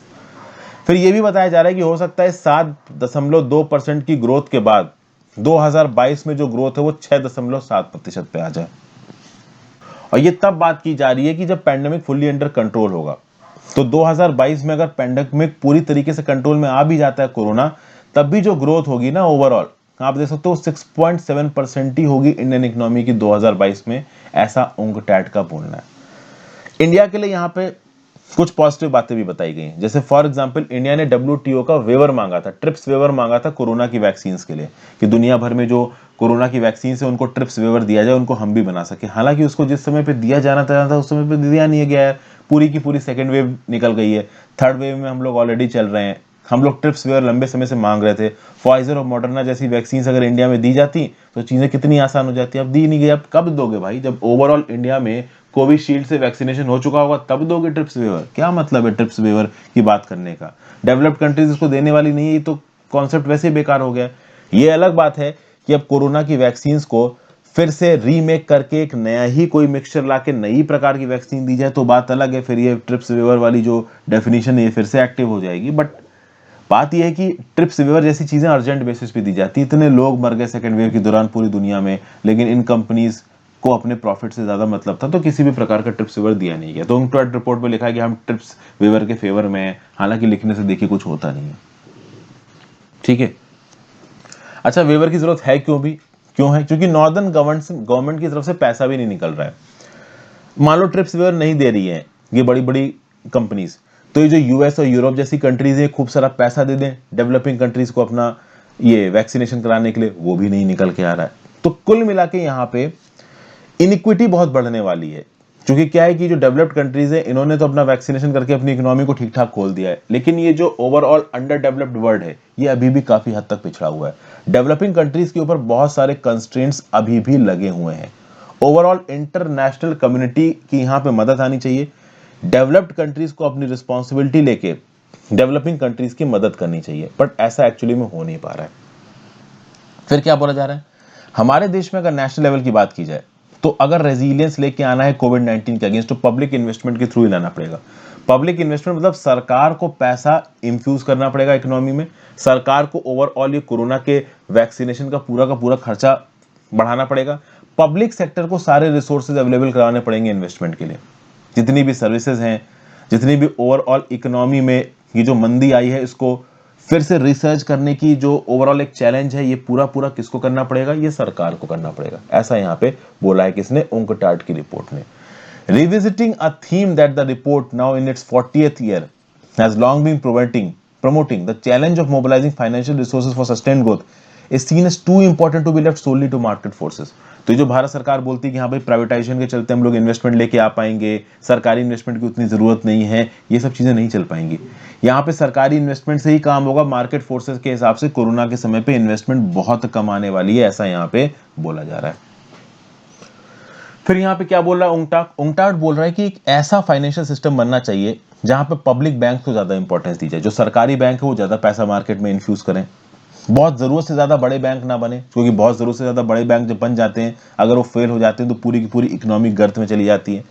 फिर ये भी बताया जा रहा है कि हो सकता है 7.2% की ग्रोथ के बाद 2022 में जो ग्रोथ है वो 6.7% पे आ जाए। और ये तब बात की जा रही है कि जब पैंडेमिक फुल्ली अंडर कंट्रोल होगा। तो 2022 में अगर पैंडेमिक पूरी तरीके से कंट्रोल में आ भी जाता है कोरोना, तब भी जो ग्रोथ होगी ना ओवरऑल, आप देख सकते हो 6.7% ही होगी इंडियन इकोनॉमी की 2022 में, ऐसा उंगटैट का बोलना है। इंडिया के लिए यहाँ पे कुछ पॉजिटिव बातें भी बताई गई हैं। जैसे फॉर एग्जांपल इंडिया ने WTO का वेवर मांगा था, ट्रिप्स वेवर मांगा था कोरोना की वैक्सीन के लिए, कि दुनिया भर में जो कोरोना की वैक्सीन है उनको ट्रिप्स वेवर दिया जाए, उनको हम भी बना सके। हालांकि उसको जिस समय पे दिया जाना था उस समय पे दिया नहीं गया है, पूरी की पूरी सेकेंड वेव निकल गई है, थर्ड वेव में हम लोग ऑलरेडी चल रहे हैं। हम लोग ट्रिप्स वेवर लंबे समय से मांग रहे थे। फाइजर और मॉडर्ना जैसी वैक्सीन अगर इंडिया में दी जाती तो चीजें कितनी आसान हो जाती। अब दी नहीं गई, अब कब दोगे भाई? जब ओवरऑल इंडिया में कोविशील्ड से वैक्सीनेशन हो चुका होगा तब दोगे ट्रिप्स वेवर? क्या मतलब है ट्रिप्स वेवर की बात करने का? डेवलप्ड कंट्रीज इसको देने वाली नहीं है, तो कॉन्सेप्ट वैसे ही बेकार हो गया। ये अलग बात है कि अब कोरोना की वैक्सीन को फिर से रीमेक करके एक नया ही कोई मिक्सचर लाके नई प्रकार की वैक्सीन दी जाए तो बात अलग है, फिर ये ट्रिप्स वेवर वाली जो डेफिनेशन है ये फिर से एक्टिव हो जाएगी। बट बात यह है कि ट्रिप्स वेवर जैसी चीजें अर्जेंट बेसिस पे दी जाती है। इतने लोग मर गए सेकेंड वेव के दौरान पूरी दुनिया में, लेकिन इन कंपनीज को अपने प्रॉफिट से ज्यादा मतलब था, तो किसी भी प्रकार का ट्रिप्स वेवर दिया नहीं गया। तो उनका रिपोर्ट में लिखा है कि हम ट्रिप्स वेवर के फेवर में हैं, हालांकि लिखने से देखिए कुछ होता नहीं है। ठीक है, अच्छा वेवर की जरूरत है क्यों है? क्योंकि नॉर्दर्न गवर्नमेंट की तरफ से पैसा भी नहीं निकल रहा है। मान लो ट्रिप्स वेवर नहीं दे रही है ये बड़ी बड़ी कंपनीज, तो ये जो यूएस और यूरोप जैसी कंट्रीज है खूब सारा पैसा दे दें डेवलपिंग कंट्रीज को अपना ये वैक्सीनेशन कराने के लिए, वो भी नहीं निकल के आ रहा है। तो कुल मिला के यहाँ पे इनिक्विटी बहुत बढ़ने वाली है। क्योंकि क्या है कि जो डेवलप्ड कंट्रीज है इन्होंने तो अपना वैक्सीनेशन करके अपनी इकोनॉमी को ठीक ठाक खोल दिया है, लेकिन ये जो ओवरऑल अंडर डेवलप्ड वर्ल्ड है ये अभी भी काफी हद तक पिछड़ा हुआ है। डेवलपिंग कंट्रीज के ऊपर बहुत सारे कंस्ट्रेंट्स अभी भी लगे हुए हैं। ओवरऑल इंटरनेशनल कम्युनिटी की यहाँ पे मदद आनी चाहिए। डेवलप्ड कंट्रीज को अपनी रिस्पॉन्सिबिलिटी लेके डेवलपिंग कंट्रीज की मदद करनी चाहिए, बट ऐसा एक्चुअली में हो नहीं पा रहा है। फिर क्या बोला जा रहा है? हमारे देश में अगर नेशनल लेवल की बात की जाए तो अगर रेजिलियंस लेके आना है कोविड-19 के अगेंस्ट तो पब्लिक इन्वेस्टमेंट के थ्रू ही लाना पड़ेगा। पब्लिक इन्वेस्टमेंट मतलब सरकार को पैसा इंफ्यूज करना पड़ेगा इकोनॉमी में। सरकार को ओवरऑल ये कोरोना के वैक्सीनेशन का पूरा खर्चा बढ़ाना पड़ेगा। पब्लिक सेक्टर को सारे रिसोर्सेज अवेलेबल कराने पड़ेंगे इन्वेस्टमेंट के लिए। जितनी भी सर्विसेज हैं, जितनी भी ओवरऑल इकोनॉमी में ये जो मंदी आई है इसको फिर से रिसर्च करने की जो ओवरऑल एक चैलेंज है, ये पूरा किसको करना पड़ेगा? ये सरकार को करना पड़ेगा। ऐसा यहाँ पे बोला है किसने? उंगटाट की रिपोर्ट में। Revisiting a theme that the report, now in its 40th year, has long been promoting the challenge of mobilizing financial resources for sustained growth is seen as too important to be left solely to market forces. तो ये जो भारत सरकार बोलती है कि हाँ भाई privatisation के चलते हम लोग इन्वेस्टमेंट लेके आ पाएंगे, सरकारी इन्वेस्टमेंट की उतनी जरूरत नहीं है, ये सब चीजें नहीं चल पाएंगी। यहाँ पे सरकारी इन्वेस्टमेंट से ही काम होगा। मार्केट फोर्सेस के हिसाब से कोरोना के समय पे इन्वेस्टमेंट बहुत कम आने वाली है, ऐसा यहाँ पे बोला जा रहा है। फिर यहाँ पे क्या बोल रहा है उंगटाट बोल रहा है कि एक ऐसा फाइनेंशियल सिस्टम बनना चाहिए जहां पे पब्लिक बैंक को ज्यादा इंपॉर्टेंस दी जाए। जो सरकारी बैंक है वो ज्यादा पैसा मार्केट में इन्फ्यूज करें। बहुत जरूरत से ज्यादा बड़े बैंक ना बने, क्योंकि बहुत जरूरत से ज्यादा बड़े बैंक जब बन जाते हैं, अगर वो फेल हो जाते हैं तो पूरी की पूरी इकोनॉमिक गर्त में चली जाती है।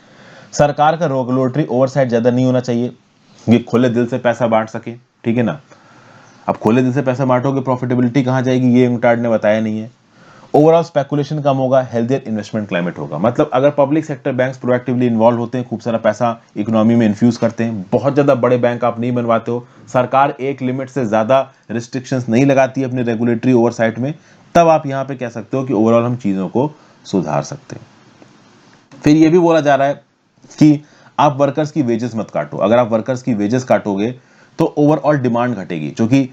सरकार का रेगुलेटरी ओवरसाइट ज्यादा नहीं होना चाहिए, ये खुले दिल से पैसा बांट सके। ठीक है ना? अब खुले दिल से पैसा बांटोगे, प्रॉफिटेबिलिटी कहां जाएगी? ये उंगटाट ने बताया नहीं है। ओवरऑल स्पेकुलेशन कम होगा, हेल्थियर इन्वेस्टमेंट क्लाइमेट होगा। मतलब अगर public sector banks proactively involve होते हैं, खूब सारा पैसा इकोनॉमी में इन्फ्यूज करते हैं, बहुत ज्यादा बड़े बैंक आप नहीं बनवाते हो, सरकार एक लिमिट से ज्यादा रिस्ट्रिक्शंस नहीं लगाती है अपने रेगुलेटरी ओवरसाइट में, तब आप यहां पे कह सकते हो कि ओवरऑल हम चीजों को सुधार सकते हैं। फिर यह भी बोला जा रहा है कि आप वर्कर्स की वेजेस मत काटो। अगर आप वर्कर्स की वेजेस काटोगे तो ओवरऑल डिमांड घटेगी, क्योंकि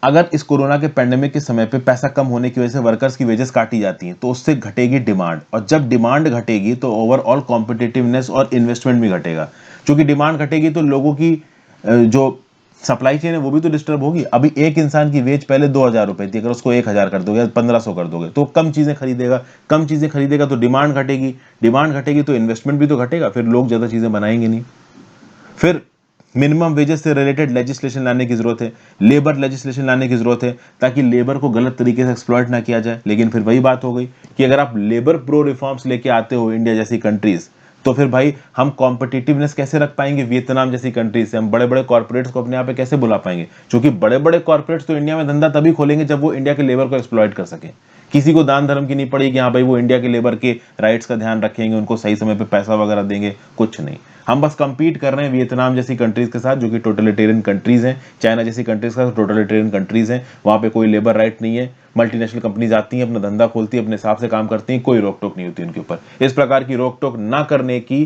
अगर इस कोरोना के पैंडेमिक के समय पे पैसा कम होने की वजह से वर्कर्स की वेजेस काटी जाती हैं तो उससे घटेगी डिमांड, और जब डिमांड घटेगी तो ओवरऑल कॉम्पिटिटिवनेस और इन्वेस्टमेंट भी घटेगा। क्योंकि डिमांड घटेगी तो लोगों की जो सप्लाई चेन है वो भी तो डिस्टर्ब होगी। अभी एक इंसान की वेज पहले 2,000 रुपए थी, अगर उसको 1,000 कर दोगे, 1,500 कर दोगे तो कम चीजें खरीदेगा तो डिमांड घटेगी तो इन्वेस्टमेंट भी तो घटेगा, फिर लोग ज्यादा चीजें बनाएंगे नहीं। फिर मिनिमम वेजेस से रिलेटेड लेजिस्लेशन लाने की जरूरत है, लेबर लेजिस्लेशन लाने की जरूरत है, ताकि लेबर को गलत तरीके से एक्सप्लॉइट ना किया जाए। लेकिन फिर वही बात हो गई कि अगर आप लेबर प्रो रिफॉर्म्स लेके आते हो इंडिया जैसी कंट्रीज, तो फिर भाई हम कॉम्पिटिटिवनेस कैसे रख पाएंगे वियतनाम जैसी कंट्रीज से? हम बड़े बड़े कॉर्पोरेट्स को अपने यहाँ पे कैसे बुला पाएंगे? क्योंकि बड़े बड़े कॉर्पोरेट्स तो इंडिया में धंधा तभी खोलेंगे जब वो इंडिया के लेबर को एक्सप्लॉइट कर सके। किसी को दान धर्म की नहीं पड़ेगी, हाँ भाई वो इंडिया के लेबर के राइट्स का ध्यान रखेंगे, उनको सही समय पे पैसा वगैरह देंगे, कुछ नहीं। हम बस compete कर रहे हैं वियतनाम जैसी कंट्रीज के साथ, जो कि टोटलिटेरियन कंट्रीज हैं, चाइना जैसी कंट्रीज का टोटलिटेरियन कंट्रीज हैं, वहां पे कोई लेबर राइट नहीं है, मल्टीनेशनल कंपनीज आती हैं, अपना धंधा खोलती है, अपने हिसाब से काम करती हैं, कोई रोक टोक नहीं होती उनके ऊपर। इस प्रकार की रोक टोक ना करने की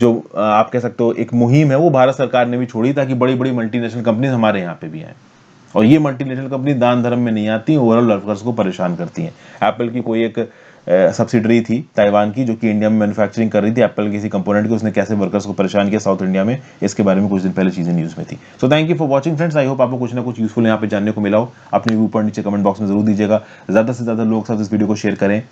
जो आप कह सकते हो एक मुहिम है, वो भारत सरकार ने भी छोड़ी, ताकि बड़ी बड़ी मल्टीनेशनल कंपनीज हमारे यहाँ पे भी आए। और ये मल्टीनेशनल कंपनी दान धर्म में नहीं आती, ओवरऑल वर्कर्स को परेशान करती हैं। एप्पल की कोई एक सब्सिडरी थी ताइवान की, जो कि इंडिया में मैन्युफैक्चरिंग कर रही थी एप्पल किसी कंपोनेंट की, उसने कैसे वर्कर्स को परेशान किया साउथ इंडिया में, इसके बारे में कुछ दिन पहले चीजें न्यूज में थी। So thank you for watching friends, I hope आपको कुछ ना कुछ यूजफुल यहाँ पे जानने को मिला हो। अपने व्यू पॉइंट नीचे कमेंट बॉक्स में जरूर दीजिएगा, ज्यादा से ज्यादा लोग साथ इस वीडियो को शेयर करें,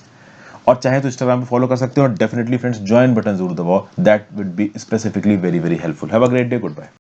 और चाहे तो इंस्टाग्राम पे फॉलो कर सकते हो, और डेफिनेटली फ्रेंड्स ज्वाइन बटन जरूर दबाओ, that would be specifically very very helpful. Have a great day, good bye.